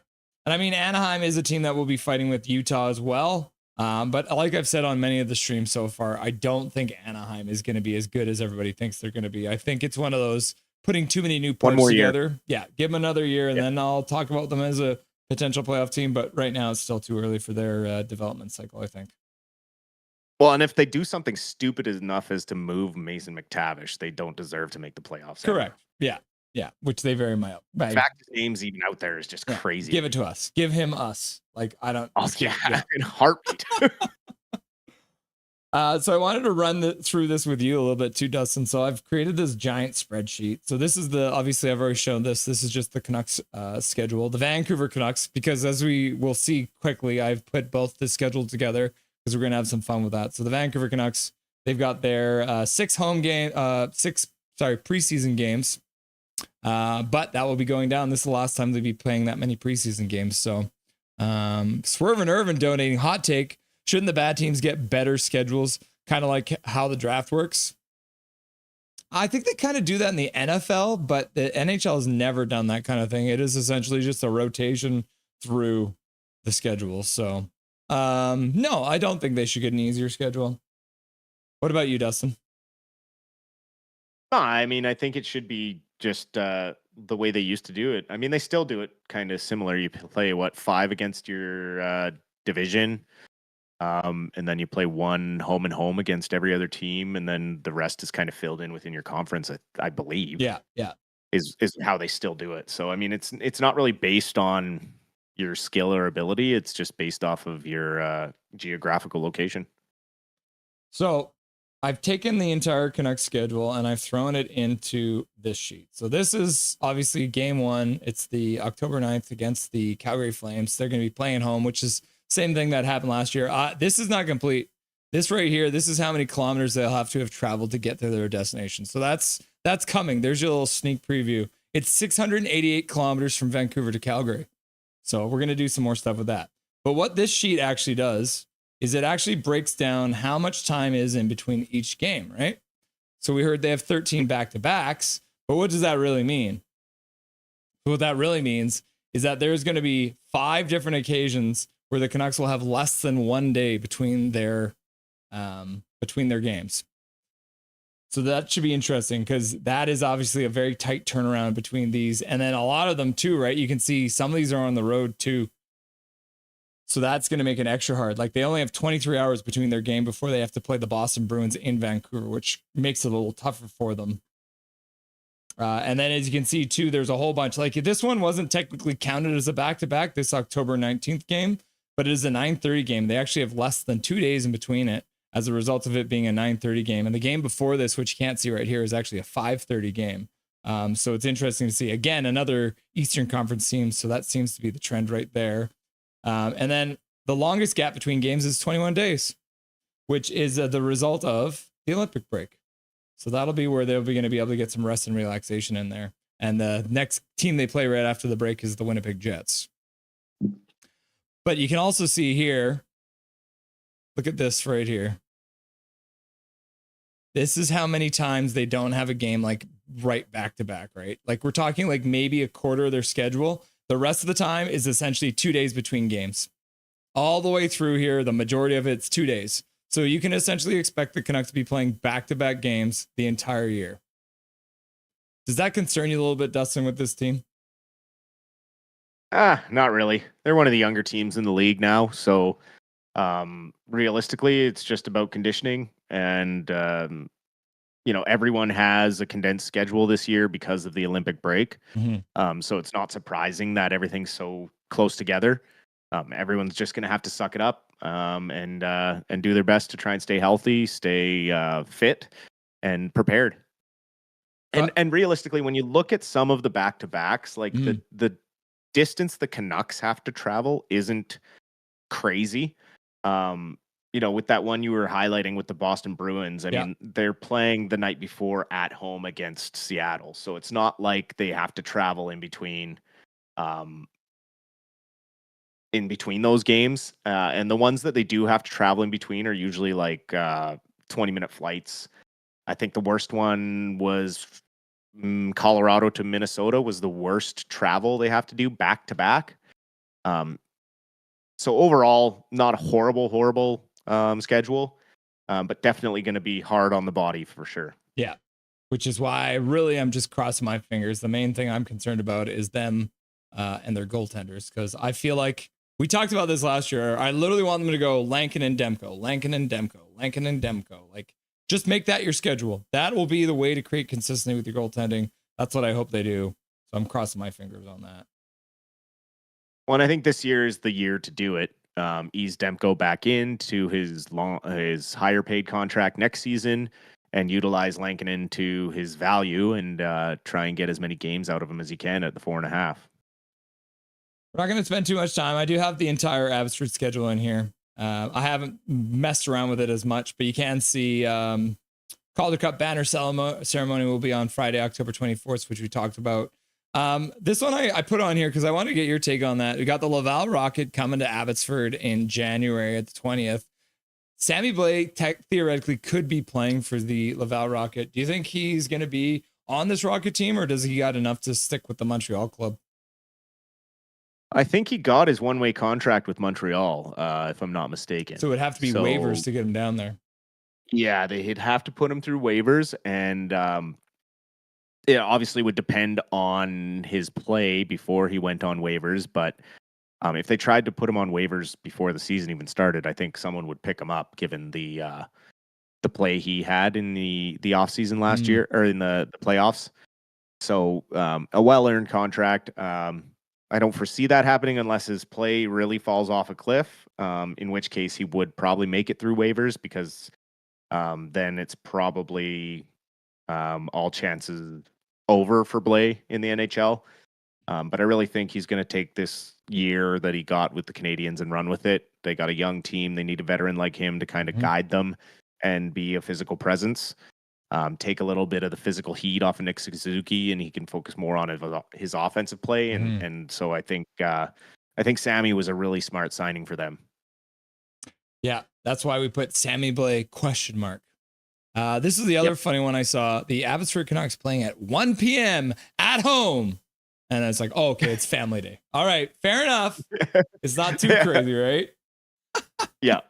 And I mean, Anaheim is a team that will be fighting with Utah as well. But like I've said on many of the streams so far, I don't think Anaheim is going to be as good as everybody thinks they're going to be. I think it's one of those putting too many new parts together. Yeah. Give them another year, and then I'll talk about them as a potential playoff team, but right now it's still too early for their development cycle, I think. Well, and if they do something stupid enough as to move Mason McTavish, they don't deserve to make the playoffs. Correct. Ever. Yeah. Which they very much. The fact his name's even out there is just crazy. Give it to us. Give him us. Like, I don't. Oh, yeah. In a heartbeat. So I wanted to run through this with you a little bit too, Dustin. So I've created this giant spreadsheet. So this is obviously I've already shown this. This is just the Canucks schedule, the Vancouver Canucks, because as we will see quickly, I've put both the schedule together because we're going to have some fun with that. So the Vancouver Canucks, they've got their preseason games. But that will be going down. This is the last time they'll be playing that many preseason games. So Swerve and Irvin donating hot take. Shouldn't the bad teams get better schedules? Kind of like how the draft works. I think they kind of do that in the NFL, but the NHL has never done that kind of thing. It is essentially just a rotation through the schedule. So no, I don't think they should get an easier schedule. What about you, Dustin? No, I mean, I think it should be just the way they used to do it. I mean, they still do it kind of similar. You play 5 against your division. And then you play one home and home against every other team, and then the rest is kind of filled in within your conference, I believe. Yeah. Is how they still do it. So I mean, it's not really based on your skill or ability. It's just based off of your geographical location. So I've taken the entire Canucks schedule and I've thrown it into this sheet. So this is obviously game 1. It's the October 9th against the Calgary Flames. They're going to be playing home, which is same thing that happened last year. This is not complete. This right here, this is how many kilometers they'll have to have traveled to get to their destination. So that's coming. There's your little sneak preview. It's 688 kilometers from Vancouver to Calgary. So we're going to do some more stuff with that. But what this sheet actually does is it actually breaks down how much time is in between each game, right? So we heard they have 13 back-to-backs, but what does that really mean? What that really means is that there's going to be 5 different occasions where the Canucks will have less than 1 day between their games. So that should be interesting because that is obviously a very tight turnaround between these. And then a lot of them too, right? You can see some of these are on the road too. So that's going to make it extra hard. Like they only have 23 hours between their game before they have to play the Boston Bruins in Vancouver, which makes it a little tougher for them. And then as you can see too, there's a whole bunch. Like this one wasn't technically counted as a back-to-back, this October 19th game, but it is a 9:30 game. They actually have less than 2 days in between it as a result of it being a 9:30 game. And the game before this, which you can't see right here, is actually a 5:30 game. So it's interesting to see. Again, another Eastern Conference team. So that seems to be the trend right there. And then the longest gap between games is 21 days, which is the result of the Olympic break. So that'll be where they'll be going to be able to get some rest and relaxation in there. And the next team they play right after the break is the Winnipeg Jets. But you can also see here, look at this right here. This is how many times they don't have a game like right back to back, right? Like we're talking like maybe a quarter of their schedule. The rest of the time is essentially 2 days between games. All the way through here, the majority of it's 2 days. So you can essentially expect the Canucks to be playing back-to-back games the entire year. Does that concern you a little bit, Dustin, with this team? Not really. They're one of the younger teams in the league now. So realistically, it's just about conditioning. And, everyone has a condensed schedule this year because of the Olympic break. Mm-hmm. So it's not surprising that everything's so close together. Everyone's just going to have to suck it up and do their best to try and stay healthy, stay fit, and prepared. And realistically, when you look at some of the back-to-backs, like the distance the Canucks have to travel isn't crazy. With that one you were highlighting with the Boston Bruins, I mean, they're playing the night before at home against Seattle. So it's not like they have to travel in between those games. And the ones that they do have to travel in between are usually like 20-minute flights. I think the worst one was Colorado to Minnesota was the worst travel they have to do back to back. So overall, not a horrible schedule, but definitely going to be hard on the body for sure. Yeah, which is why I'm just crossing my fingers. The main thing I'm concerned about is them and their goaltenders, because I feel like we talked about this last year. I literally want them to go Lankin and Demko, Lankin and Demko, Lankin and Demko. Like, just make that your schedule. That will be the way to create consistency with your goaltending. That's what I hope they do. So I'm crossing my fingers on that. Well, and I think this year is the year to do it. Ease Demko back into his higher paid contract next season, and utilize Lankinen to his value, and try and get as many games out of him as he can at the 4.5. We're not going to spend too much time. I do have the entire Abbotsford schedule in here. I haven't messed around with it as much, but you can see Calder Cup banner ceremony will be on Friday, October 24th, which we talked about. This one I put on here because I want to get your take on that. We got the Laval Rocket coming to Abbotsford in January at the 20th. Sammy Blais theoretically could be playing for the Laval Rocket. Do you think he's going to be on this Rocket team, or does he got enough to stick with the Montreal club? I think he got his one-way contract with Montreal, if I'm not mistaken. So it would have to be waivers to get him down there. Yeah, they'd have to put him through waivers, and it obviously would depend on his play before he went on waivers. But if they tried to put him on waivers before the season even started, I think someone would pick him up, given the play he had in the offseason last year, or in the playoffs. So a well-earned contract. I don't foresee that happening unless his play really falls off a cliff, in which case he would probably make it through waivers, because then it's probably all chances over for Blais in the NHL. But I really think he's going to take this year that he got with the Canadiens and run with it. They got a young team. They need a veteran like him to kind of guide them and be a physical presence. Take a little bit of the physical heat off of Nick Suzuki, and he can focus more on his offensive play. And so I think Sammy was a really smart signing for them. Yeah, that's why we put Sammy Blais ? This is the other funny one I saw. The Abbotsford Canucks playing at 1 p.m. at home. And it's like, oh, okay, it's family day. All right, fair enough. It's not too crazy, right? Yeah.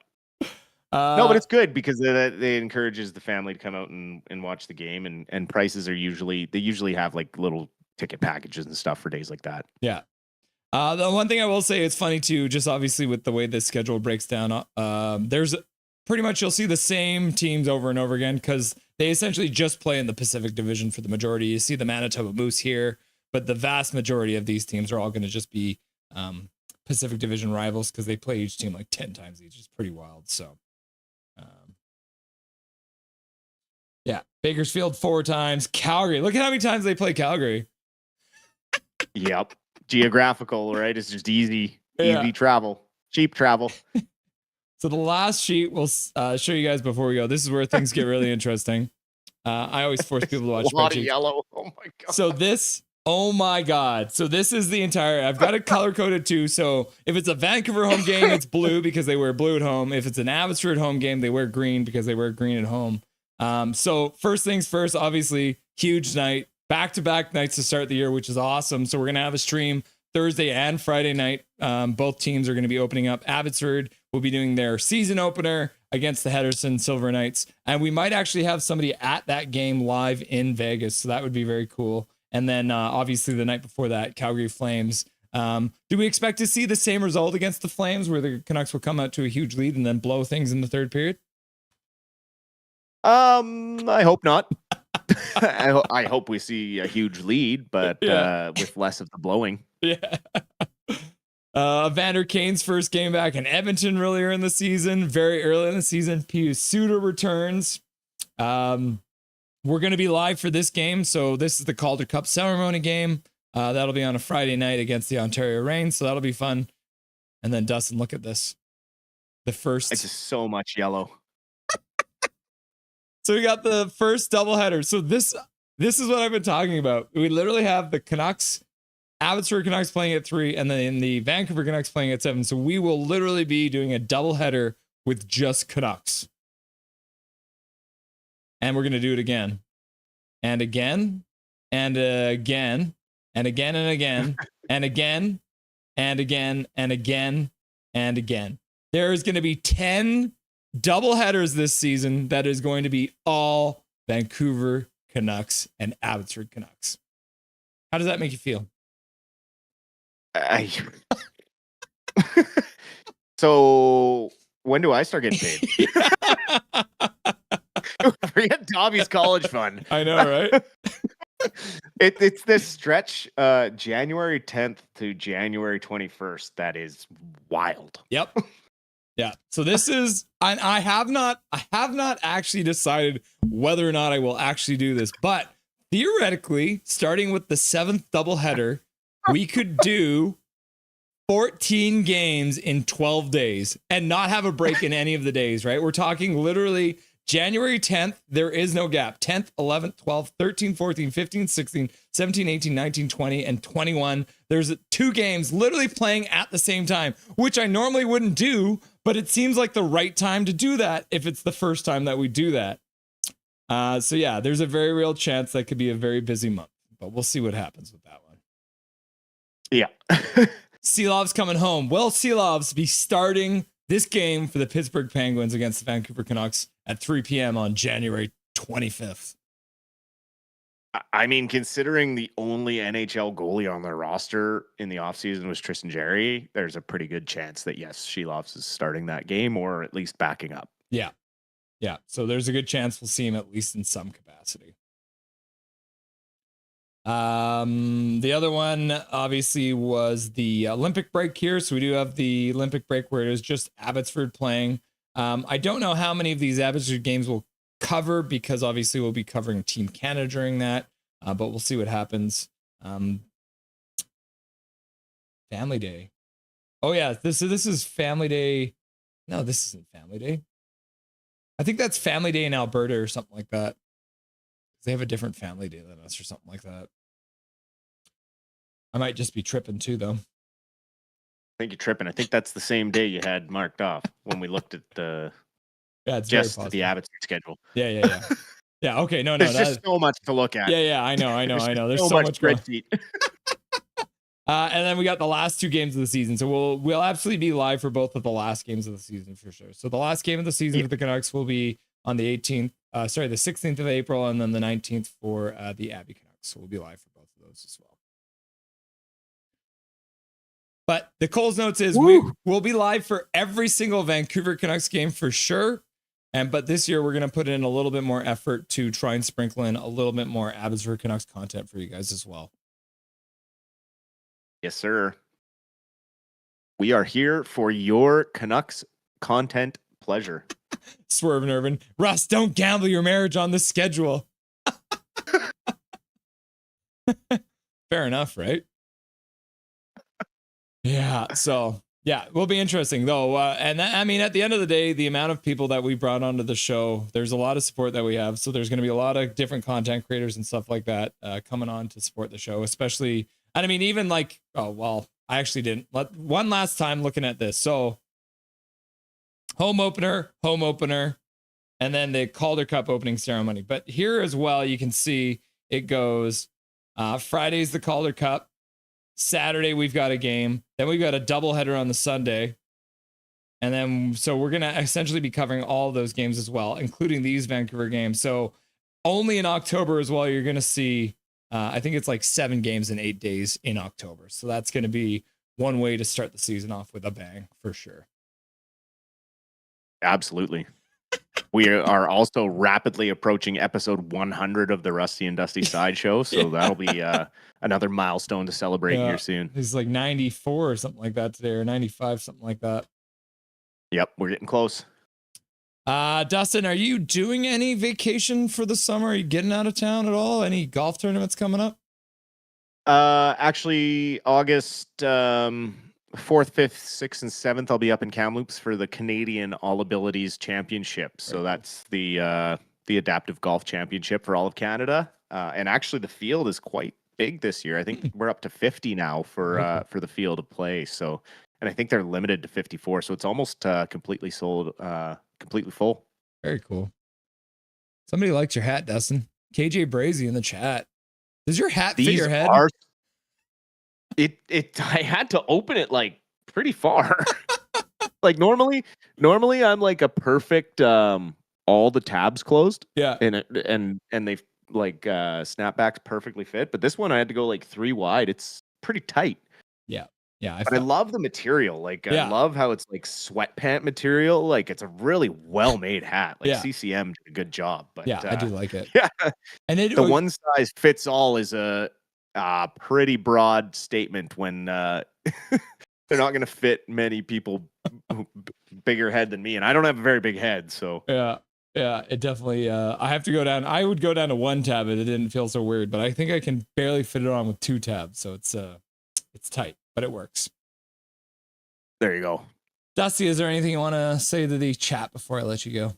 No, but it's good because it encourages the family to come out and watch the game, and prices are usually have like little ticket packages and stuff for days like that. Yeah. The one thing I will say, it's funny too, just obviously with the way this schedule breaks down, there's pretty much, you'll see the same teams over and over again, because they essentially just play in the Pacific Division for the majority. You see the Manitoba Moose here, but the vast majority of these teams are all going to just be Pacific Division rivals, because they play each team like 10 times each. It's pretty wild. So yeah, Bakersfield 4 times, Calgary. Look at how many times they play Calgary. Yep. Geographical, right? It's just easy travel, cheap travel. So the last sheet we'll show you guys before we go. This is where things get really interesting. I always force people to watch a lot spreadsheets. Of yellow. Oh my god. So this, oh my god. So this is the entire, I've got it color coded too. So if it's a Vancouver home game, it's blue because they wear blue at home. If it's an Abbotsford home game, they wear green because they wear green at home. So first things first, obviously, huge night, back-to-back nights to start the year, which is awesome. So we're going to have a stream Thursday and Friday night. Both teams are going to be opening up. Abbotsford will be doing their season opener against the Henderson Silver Knights. And we might actually have somebody at that game live in Vegas. So that would be very cool. And then obviously the night before that, Calgary Flames. Do we expect to see the same result against the Flames, where the Canucks will come out to a huge lead and then blow things in the third period? I hope not. I hope we see a huge lead, but with less of the blowing. Yeah. Vander Kane's first game back in Edmonton earlier in the season, very early in the season. Pius Suter returns. We're going to be live for this game. So this is the Calder Cup ceremony game. That'll be on a Friday night against the Ontario Reign. So that'll be fun. And then Dustin, look at this. It's just so much yellow. So we got the first doubleheader. So this is what I've been talking about. We literally have the Canucks, Abbotsford Canucks playing at 3, and then the Vancouver Canucks playing at 7. So we will literally be doing a doubleheader with just Canucks. And we're going to do it again. And again. And again. And again and again. And again. And again. And again. And again. There is going to be 10 double headers this season that is going to be all Vancouver Canucks and Abbotsford Canucks. How does that make you feel? I So when do I start getting paid? Forget Dobby's college fund. I know, right? It's this stretch, January 10th to January 21st. That is wild. Yep. Yeah. So this is, I have not actually decided whether or not I will actually do this, but theoretically, starting with the 7th doubleheader, we could do 14 games in 12 days and not have a break in any of the days, right? We're talking literally January 10th, there is no gap. 10th, 11th, 12th, 13, 14, 15, 16, 17, 18, 19, 20, and 21. There's 2 games literally playing at the same time, which I normally wouldn't do, but it seems like the right time to do that if it's the first time that we do that. So yeah, there's a very real chance that could be a very busy month, but we'll see what happens with that one. Yeah. Seelov's coming home. Will Seelov's be starting this game for the Pittsburgh Penguins against the Vancouver Canucks at 3 p.m. on January 25th? I mean, considering the only NHL goalie on their roster in the offseason was Tristan Jarry, there's a pretty good chance that, yes, Shelovs is starting that game or at least backing up. Yeah. Yeah. So there's a good chance we'll see him at least in some capacity. The other one obviously was the Olympic break here. So we do have the Olympic break where it is just Abbotsford playing. I don't know how many of these Abbotsford games we'll cover because obviously we'll be covering Team Canada during that, but we'll see what happens. Family Day. Oh yeah, this is Family Day. No, this isn't Family Day. I think that's Family Day in Alberta or something like that. They have a different Family Day than us or something like that. I might just be tripping too, though. I think you're tripping. I think that's the same day you had marked off when we looked at the just the Abbotsford schedule. Yeah. Yeah. Okay. No. There's just so much to look at. Yeah. I know. There's so much spreadsheet. And then we got the last 2 games of the season. So we'll absolutely be live for both of the last games of the season for sure. So the last game of the season for the Canucks will be on the 16th of April, and then the 19th for the Abbey Canucks. So we'll be live for both of those as well. But the Coles Notes is we'll be live for every single Vancouver Canucks game for sure. But this year we're going to put in a little bit more effort to try and sprinkle in a little bit more Abbotsford Canucks content for you guys as well. Yes, sir. We are here for your Canucks content pleasure. Swerve and Irvin. Russ, don't gamble your marriage on this schedule. Fair enough, right? Yeah. So, yeah, it will be interesting, though. And I mean, at the end of the day, the amount of people that we brought onto the show, there's a lot of support that we have. So there's going to be a lot of different content creators and stuff like that coming on to support the show, especially. And I mean, even like, oh, well, I actually didn't. One last time looking at this. So home opener, and then the Calder Cup opening ceremony. But here as well, you can see it goes Friday's the Calder Cup. Saturday, we've got a game. Then we've got a doubleheader on the Sunday. And then, so we're going to essentially be covering all of those games as well, including these Vancouver games. So only in October as well, you're going to see, I think it's like 7 games in 8 days in October. So that's going to be one way to start the season off with a bang for sure. Absolutely. We are also rapidly approaching episode 100 of the Rusty and Dusty Sideshow, so that'll be another milestone to celebrate here soon. He's like 94 or something like that today, or 95, something like that. Yep, we're getting close. Dustin, are you doing any vacation for the summer? Are you getting out of town at all? Any golf tournaments coming up? Actually, August 4th, 5th, 6th, and 7th, I'll be up in Kamloops for the Canadian All Abilities Championship. So that's the adaptive golf championship for all of Canada. And actually, the field is quite big this year. I think we're up to 50 now for the field to play. So, and I think they're limited to 54. So it's almost completely sold, completely full. Very cool. Somebody likes your hat, Dustin. KJ Brazy in the chat. Does your hat fit your head? I had to open it like pretty far. Like normally I'm like a perfect all the tabs closed. Yeah. And they've like snapbacks perfectly fit. But this one I had to go like 3 wide. It's pretty tight. Yeah. Yeah, But I love the material. Like, I Yeah. love how it's like sweatpant material. Like, it's a really well-made hat. Like, Yeah. CCM did a good job. But Yeah, I do like it. yeah, And the one size fits all is a pretty broad statement when they're not going to fit many people bigger head than me, and I don't have a very big head, so yeah, it definitely. I have to go down. I would go down to 1 tab, and it didn't feel so weird. But I think I can barely fit it on with 2 tabs, so it's tight, but it works. There you go. Dusty, is there anything you want to say to the chat before I let you go?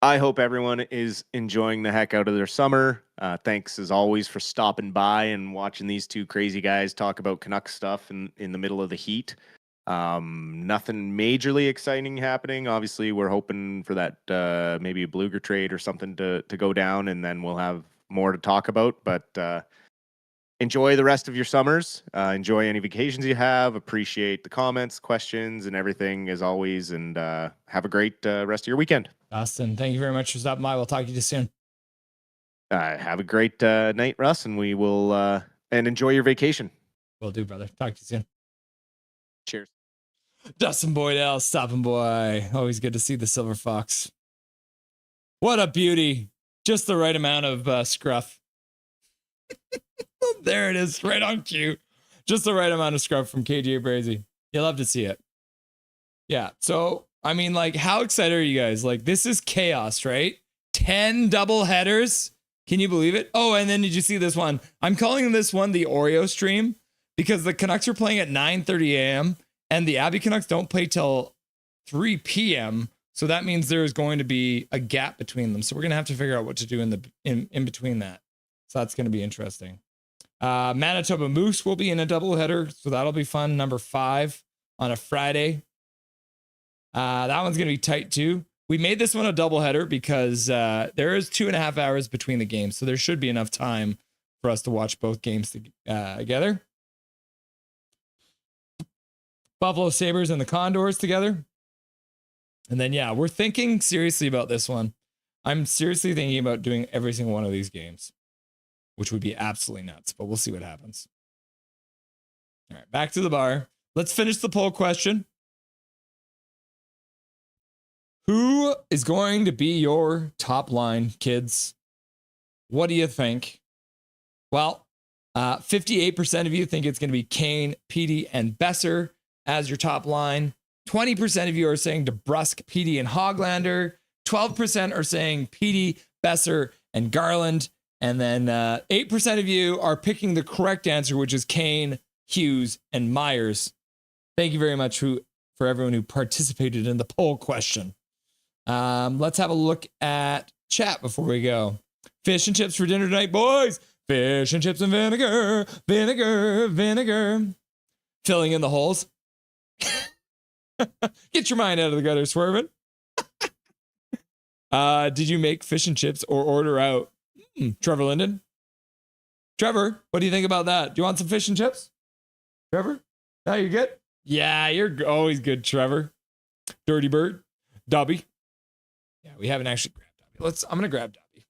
I hope everyone is enjoying the heck out of their summer. Thanks as always for stopping by and watching these two crazy guys talk about Canucks stuff in the middle of the heat. Nothing majorly exciting happening. Obviously, we're hoping for that maybe a Bluger trade or something to go down, and then we'll have more to talk about. But enjoy the rest of your summers. Enjoy any vacations you have. Appreciate the comments, questions, and everything as always. And have a great rest of your weekend. Austin, thank you very much for stopping by. We'll talk to you soon. Have a great night, Russ, and we will and enjoy your vacation. Will do, brother. Talk to you soon. Cheers. Dustin Boydell, stopping boy. Always good to see the Silver Fox. What a beauty. Just the right amount of scruff. There it is, right on cue. Just the right amount of scruff from KJ Brazy. You love to see it. Yeah, so, I mean, like, how excited are you guys? Like, this is chaos, right? 10 double headers. Can you believe it? Oh, and then did you see this one? I'm calling this one the Oreo stream because the Canucks are playing at 9:30 a.m. and the Abbey Canucks don't play till 3 p.m. So that means there's going to be a gap between them. So we're going to have to figure out what to do in between that. So that's going to be interesting. Manitoba Moose will be in a doubleheader, so that'll be fun. Number 5 on a Friday. That one's going to be tight too. We made this one a doubleheader because there is 2.5 hours between the games, so there should be enough time for us to watch both games together. Buffalo Sabres and the Condors together. And then, yeah, we're thinking seriously about this one. I'm seriously thinking about doing every single one of these games, which would be absolutely nuts, but we'll see what happens. All right, back to the bar. Let's finish the poll question. Who is going to be your top line, kids? What do you think? Well, 58% of you think it's going to be Kane, Petey, and Besser as your top line. 20% of you are saying DeBrusk, Petey, and Hoglander. 12% are saying Petey, Besser, and Garland. And then 8% of you are picking the correct answer, which is Kane, Hughes, and Myers. Thank you very much for everyone who participated in the poll question. Let's have a look at chat before we go. Fish and chips for dinner tonight, boys. Fish and chips and vinegar, vinegar, vinegar. Filling in the holes. Get your mind out of the gutter, Swervin. Did you make fish and chips or order out? Trevor Linden. Trevor, what do you think about that? Do you want some fish and chips? Trevor? No, you're good? Yeah, you're always good, Trevor. Dirty Bird. Dobby. Yeah, we haven't actually grabbed Dobby. I'm going to grab Dobby.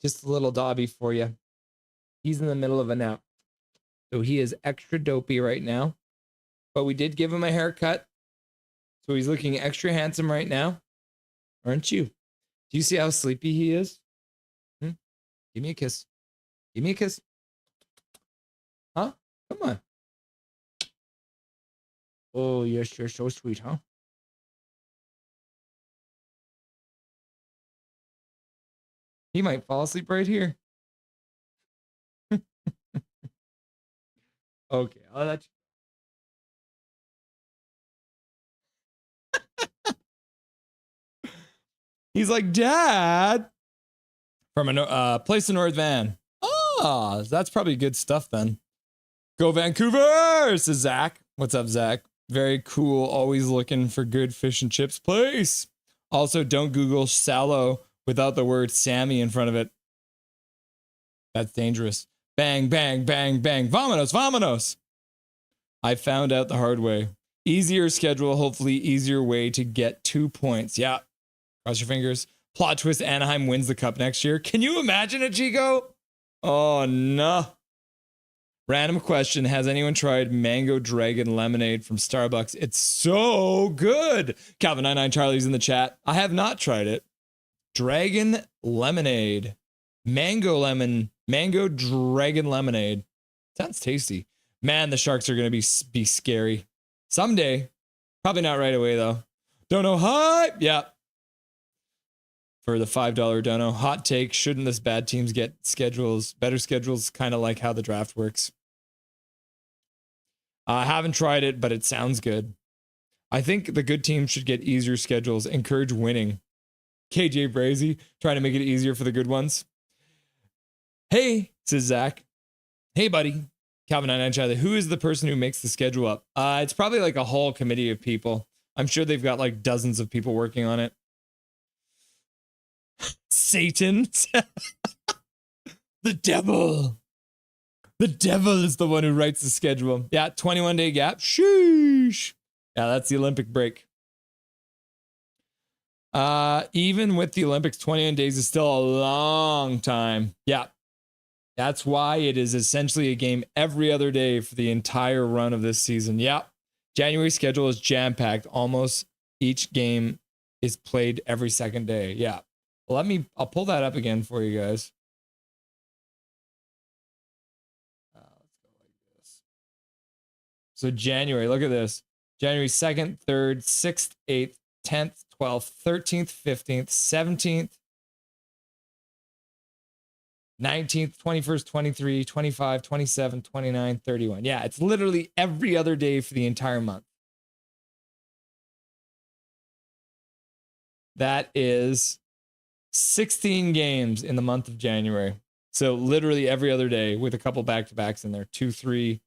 Just a little Dobby for you. He's in the middle of a nap. So he is extra dopey right now. But we did give him a haircut. So he's looking extra handsome right now. Aren't you? Do you see how sleepy he is? Give me a kiss. Give me a kiss. Huh? Come on. Oh, yes, you're so sweet, huh? He might fall asleep right here. Okay, I'll let you. He's like, Dad, from a place in North Van. Oh, that's probably good stuff then. Go Vancouver, says Zach. What's up, Zach? Very cool. Always looking for good fish and chips place. Also, don't Google Sallow without the word Sammy in front of it. That's dangerous. Bang, bang, bang, bang. Vamonos, vamonos. I found out the hard way. Easier schedule, hopefully easier way to get 2 points. Yeah. Cross your fingers. Plot twist, Anaheim wins the cup next year. Can you imagine it, Chico? Oh, no. Random question. Has anyone tried Mango Dragon Lemonade from Starbucks? It's so good. Calvin99 Charlie's in the chat. I have not tried it. Dragon Lemonade. Mango Dragon Lemonade. Sounds tasty. Man, the Sharks are going to be scary. Someday. Probably not right away, though. Dono hype. Yeah. For the $5 dono. Hot take. Shouldn't this bad teams get schedules? Better schedules, kind of like how the draft works. I haven't tried it, but it sounds good. I think the good teams should get easier schedules. Encourage winning. KJ Brazy, trying to make it easier for the good ones. Hey, says Zach. Hey, buddy. Calvin99 Charlie. Who is the person who makes the schedule up? It's probably like a whole committee of people. I'm sure they've got like dozens of people working on it. Satan. The devil. The devil is the one who writes the schedule. Yeah, 21-day gap. Sheesh. Yeah, that's the Olympic break. Even with the Olympics, 21 days is still a long time. Yeah. That's why it is essentially a game every other day for the entire run of this season. Yeah. January schedule is jam-packed. Almost each game is played every second day. Yeah. I'll pull that up again for you guys. Let's go like this. So January, look at this. January 2nd, 3rd, 6th, 8th, 10th, 12th, 13th, 15th, 17th, 19th, 21st, 23, 25, 27, 29, 31. Yeah, it's literally every other day for the entire month. That is 16 games in the month of January. So literally every other day with a couple back-to-backs in there. 2, 3.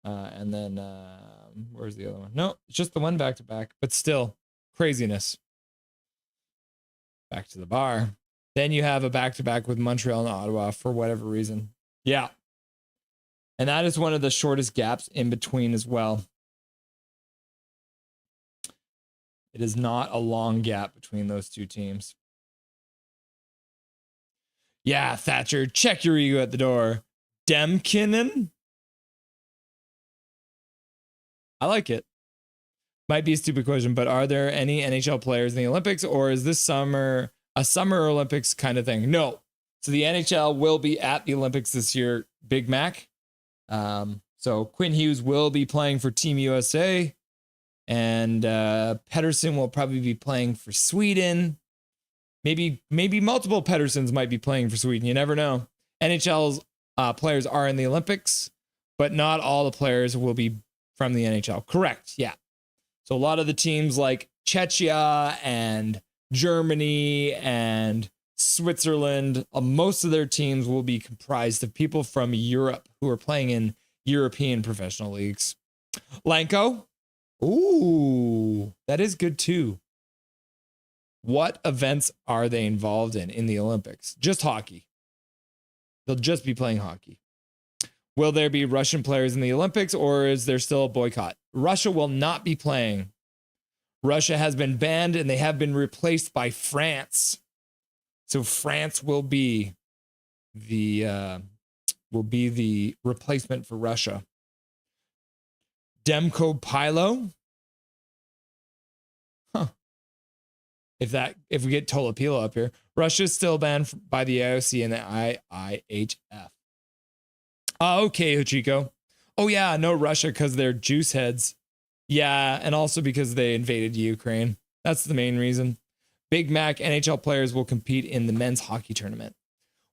And then where's the other one? No, it's just the one back-to-back, but still craziness. Back to the bar. Then you have a back-to-back with Montreal and Ottawa for whatever reason. Yeah. And that is one of the shortest gaps in between as well. It is not a long gap between those two teams. Yeah, Thatcher, check your ego at the door. Demkinen? I like it. Might be a stupid question, but are there any NHL players in the Olympics, or is this summer a summer Olympics kind of thing? No. So the NHL will be at the Olympics this year, Big Mac. So Quinn Hughes will be playing for Team USA, and Pettersson will probably be playing for Sweden. Maybe multiple Petterssons might be playing for Sweden. You never know. NHL's players are in the Olympics, but not all the players will be from the NHL. Correct. Yeah. So a lot of the teams like Czechia and Germany and Switzerland, most of their teams will be comprised of people from Europe who are playing in European professional leagues. Lanko? Ooh, that is good too. What events are they involved in the Olympics? Just hockey. They'll just be playing hockey. Will there be Russian players in the Olympics, or is there still a boycott? Russia will not be playing. Russia has been banned and they have been replaced by France. So France will be the replacement for Russia. Demko Pilo. Huh. If we get Tolopilo up here, Russia is still banned by the IOC and the IIHF. Okay, Hachiko. Oh yeah, no Russia because they're juice heads. Yeah, and also because they invaded Ukraine. That's the main reason. Big Mac NHL players will compete in the men's hockey tournament.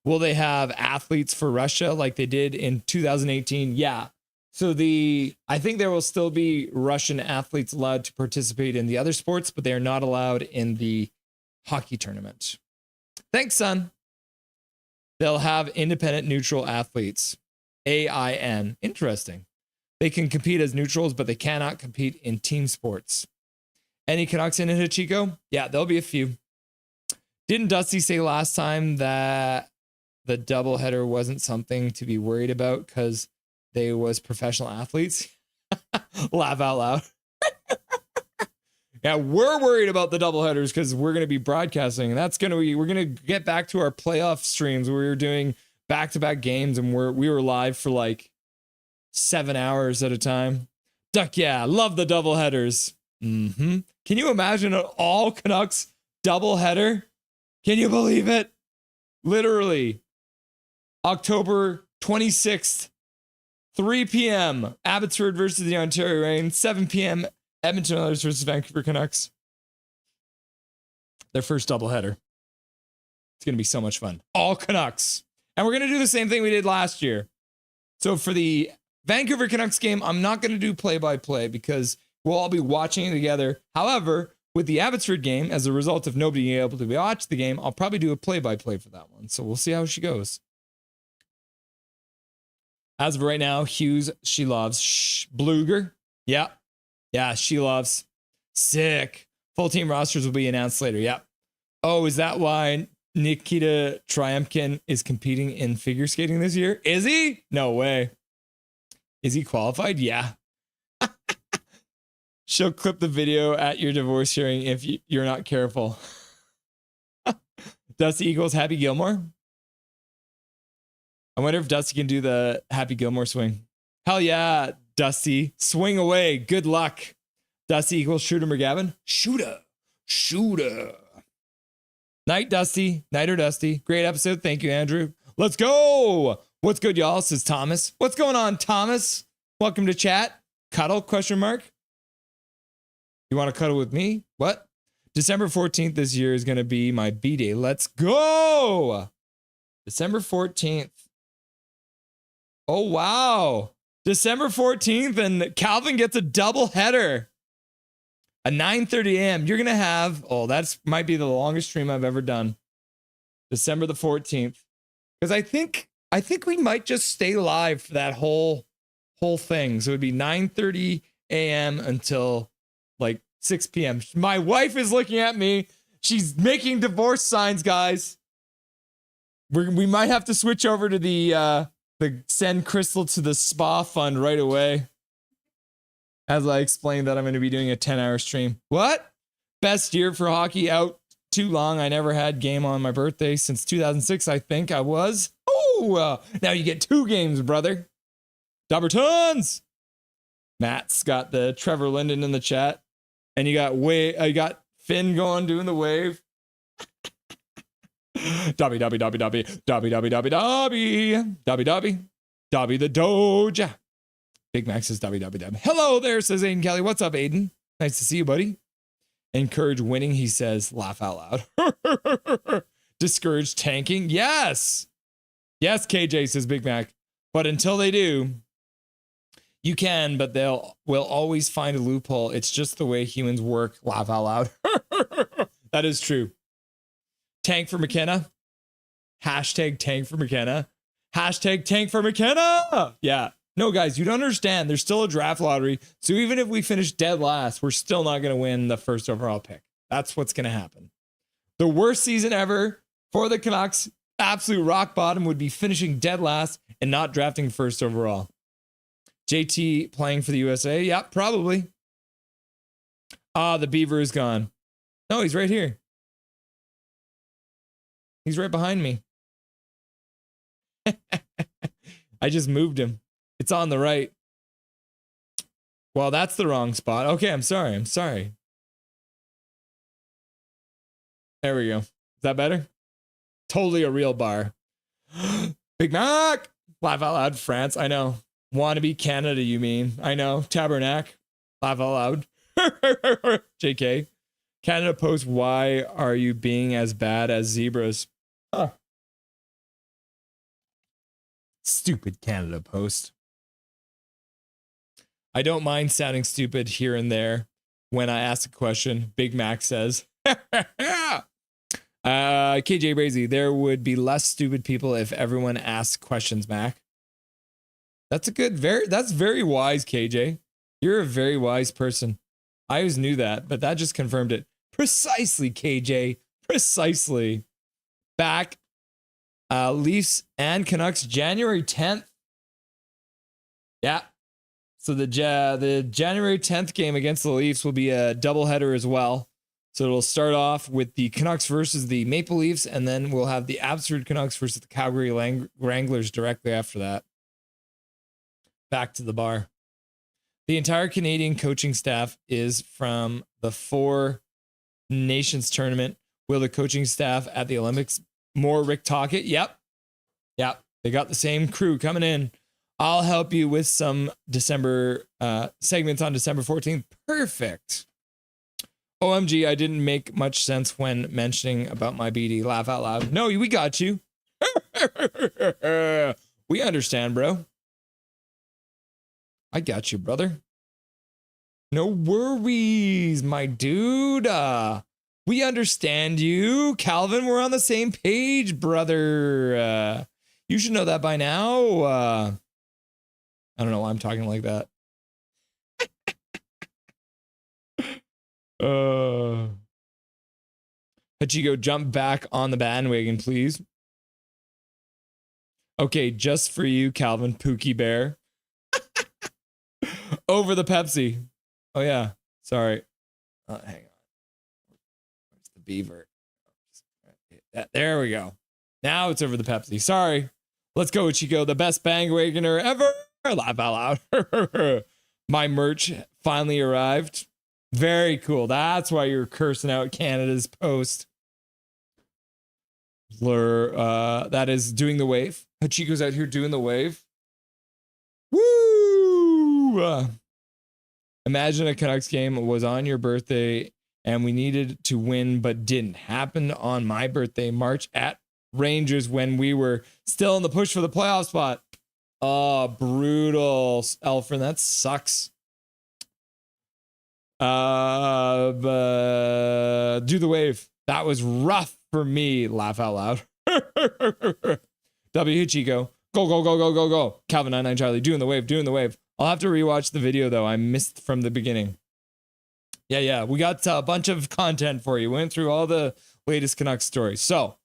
Will they have athletes for Russia like they did in 2018? Yeah. So I think there will still be Russian athletes allowed to participate in the other sports, but they are not allowed in the hockey tournament. Thanks, son. They'll have independent neutral athletes. AIN. Interesting. They can compete as neutrals, but they cannot compete in team sports. Any Canucks in it, Chico? Yeah, there'll be a few. Didn't Dusty say last time that the doubleheader wasn't something to be worried about because they was professional athletes? Laugh out loud. Yeah, we're worried about the doubleheaders because we're going to be broadcasting. And we're going to get back to our playoff streams where we were doing back-to-back games and we were live for like 7 hours at a time. Duck, yeah, love the doubleheaders. Can you imagine an all Canucks doubleheader? Can you believe it? Literally, October 26th, 3 p.m. Abbotsford versus the Ontario Reign, 7 p.m. Edmonton Oilers versus Vancouver Canucks. Their first doubleheader. It's going to be so much fun. All Canucks. And we're going to do the same thing we did last year. So for the Vancouver Canucks game, I'm not going to do play-by-play because we'll all be watching it together. However, with the Abbotsford game, as a result of nobody being able to watch the game, I'll probably do a play-by-play for that one. So we'll see how she goes. As of right now, Hughes, she loves. Bluger. Yeah. Yeah, she loves. Sick. Full team rosters will be announced later. Yep. Oh, is that why Nikita Triumkin is competing in figure skating this year? Is he? No way. Is he qualified? Yeah. She'll clip the video at your divorce hearing if you're not careful. Dusty equals Happy Gilmore. I wonder if Dusty can do the Happy Gilmore swing. Hell yeah, Dusty. Swing away. Good luck. Dusty equals Shooter McGavin. Shooter. Night, Dusty. Night or Dusty. Great episode. Thank you, Andrew. Let's go. What's good, y'all? Says Thomas. What's going on, Thomas? Welcome to chat. Cuddle? Question mark. You want to cuddle with me? What? December 14th this year is going to be my B-Day. Let's go. December 14th. Oh, wow. December 14th, and Calvin gets a double header. At 9:30 a.m. You're going to have, that's might be the longest stream I've ever done. December the 14th. Because I think we might just stay live for that whole thing. So it would be 9:30 a.m. until like 6 p.m. My wife is looking at me. She's making divorce signs, guys. We might have to switch over to the send Crystal to the spa fund right away. As I explained that I'm going to be doing a 10-hour stream. What? Best year for hockey out too long. I never had game on my birthday since 2006, I think I was. Oh, now you get 2 games, brother. Dobbertons. Matt's got the Trevor Linden in the chat. And you got Finn going doing the wave. Dobby the Doge. Big Mac says Dobby. Hello there, says Aiden Kelly. What's up, Aiden? Nice to see you, buddy. Encourage winning, he says. Laugh out loud. Discourage tanking. Yes, KJ, says Big Mac. But until they do, you can, but will always find a loophole. It's just the way humans work. Laugh out loud. That is true. Tank for McKenna. Hashtag tank for McKenna. Hashtag tank for McKenna. Yeah. No, guys, you don't understand. There's still a draft lottery. So even if we finish dead last, we're still not going to win the first overall pick. That's what's going to happen. The worst season ever for the Canucks, absolute rock bottom, would be finishing dead last and not drafting first overall. JT playing for the USA? Yeah, probably. The Beaver is gone. No, he's right here. He's right behind me. I just moved him. It's on the right. Well, that's the wrong spot. Okay, I'm sorry. There we go. Is that better? Totally a real bar. Big Mac! Laugh out loud, France. I know. Wannabe Canada, you mean? I know. Tabernacle. Laugh out loud. JK. Canada Post, why are you being as bad as zebras? Huh. Stupid Canada Post. I don't mind sounding stupid here and there when I ask a question. Big Mac says. KJ Brazy, there would be less stupid people if everyone asked questions, Mac. That's very wise, KJ. You're a very wise person. I always knew that, but that just confirmed it. Precisely, KJ. Precisely. Back. Leafs and Canucks, January 10th. Yeah. So the January 10th game against the Leafs will be a doubleheader as well. So it'll start off with the Canucks versus the Maple Leafs, and then we'll have the Absurd Canucks versus the Calgary Wranglers directly after that. Back to the bar. The entire Canadian coaching staff is from the Four Nations tournament. Will the coaching staff at the Olympics more Rick Tocchet? Yep. They got the same crew coming in. I'll help you with some December segments on December 14th. Perfect. OMG, I didn't make much sense when mentioning about my BD. Laugh out loud. No, we got you. We understand, bro. I got you, brother. No worries, my dude. We understand you. Calvin, we're on the same page, brother. You should know that by now. I don't know why I'm talking like that. Hachiko, jump back on the bandwagon, please. Okay, just for you, Calvin Pookie Bear. Over the Pepsi. Oh, yeah. Sorry. Hang on. Where's the beaver? There we go. Now it's over the Pepsi. Sorry. Let's go, Chico. The best bandwagoner ever. Laugh out loud. My merch finally arrived. Very cool. That's why you're cursing out Canada's post. That is doing the wave. Hachiko's out here doing the wave. Woo! Imagine a Canucks game was on your birthday and we needed to win but didn't. Happened on my birthday, March at Rangers when we were still in the push for the playoff spot. Oh, brutal, Elfrin. That sucks. Do the wave. That was rough for me. Laugh out loud. W Chico. Go. Calvin 99 Charlie. Doing the wave. I'll have to rewatch the video though. I missed from the beginning. Yeah. We got a bunch of content for you. Went through all the latest Canucks stories. So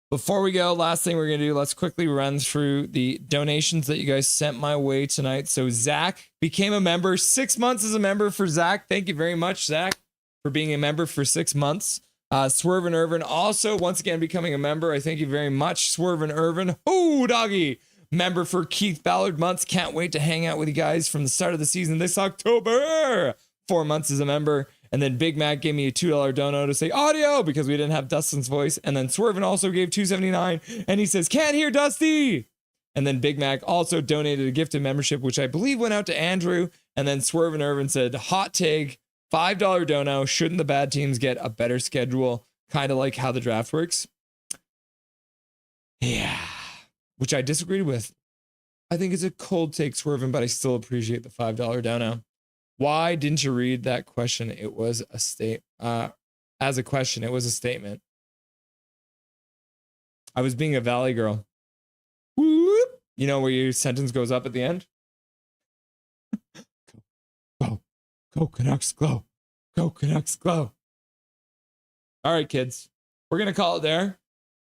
before we go, last thing we're going to do, let's quickly run through the donations that you guys sent my way tonight. So Zach became a member, 6 months as a member for Zach. Thank you very much, Zach, for being a member for 6 months. Swerve and Irvin also once again becoming a member. I thank you very much, Swerve and Irvin. Oh, doggy. Member for Keith Ballard months. Can't wait to hang out with you guys from the start of the season this October. 4 months as a member. And then Big Mac gave me a $2 dono to say audio because we didn't have Dustin's voice. And then Swervin also gave $2.79 and he says, can't hear Dusty. And then Big Mac also donated a gifted membership, which I believe went out to Andrew. And then Swervin Irvin said, hot take, $5 dono. Shouldn't the bad teams get a better schedule? Kind of like how the draft works. Yeah, which I disagreed with. I think it's a cold take, Swervin, but I still appreciate the $5 dono. Why didn't you read that question? It was a as a question. It was a statement. I was being a Valley girl. Whoop. You know where your sentence goes up at the end? Go Canucks, go. Go Canucks, go. All right, kids. We're going to call it there.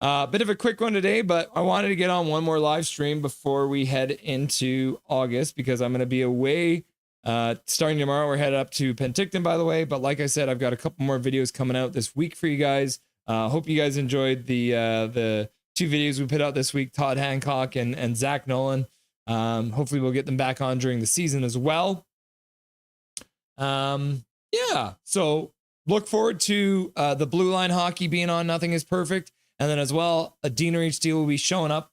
Bit of a quick one today, but I wanted to get on one more live stream before we head into August because I'm going to be away. Starting tomorrow, we're headed up to Penticton, by the way. But like I said, I've got a couple more videos coming out this week for you guys. Hope you guys enjoyed the 2 videos we put out this week, Todd Hancock and Zach Nolan. Hopefully we'll get them back on during the season as well. Yeah, so look forward to the Blue Line Hockey being on Nothing is Perfect. And then as well, a Diener HD will be showing up.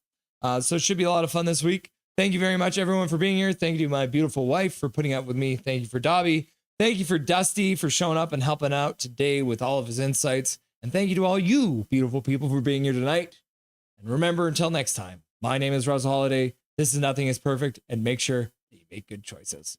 So it should be a lot of fun this week. Thank you very much, everyone, for being here. Thank you to my beautiful wife for putting up with me. Thank you for Dobby. Thank you for Dusty for showing up and helping out today with all of his insights. And thank you to all you beautiful people for being here tonight. And remember, until next time, my name is Russell Holiday. This is Nothing is Perfect. And make sure that you make good choices.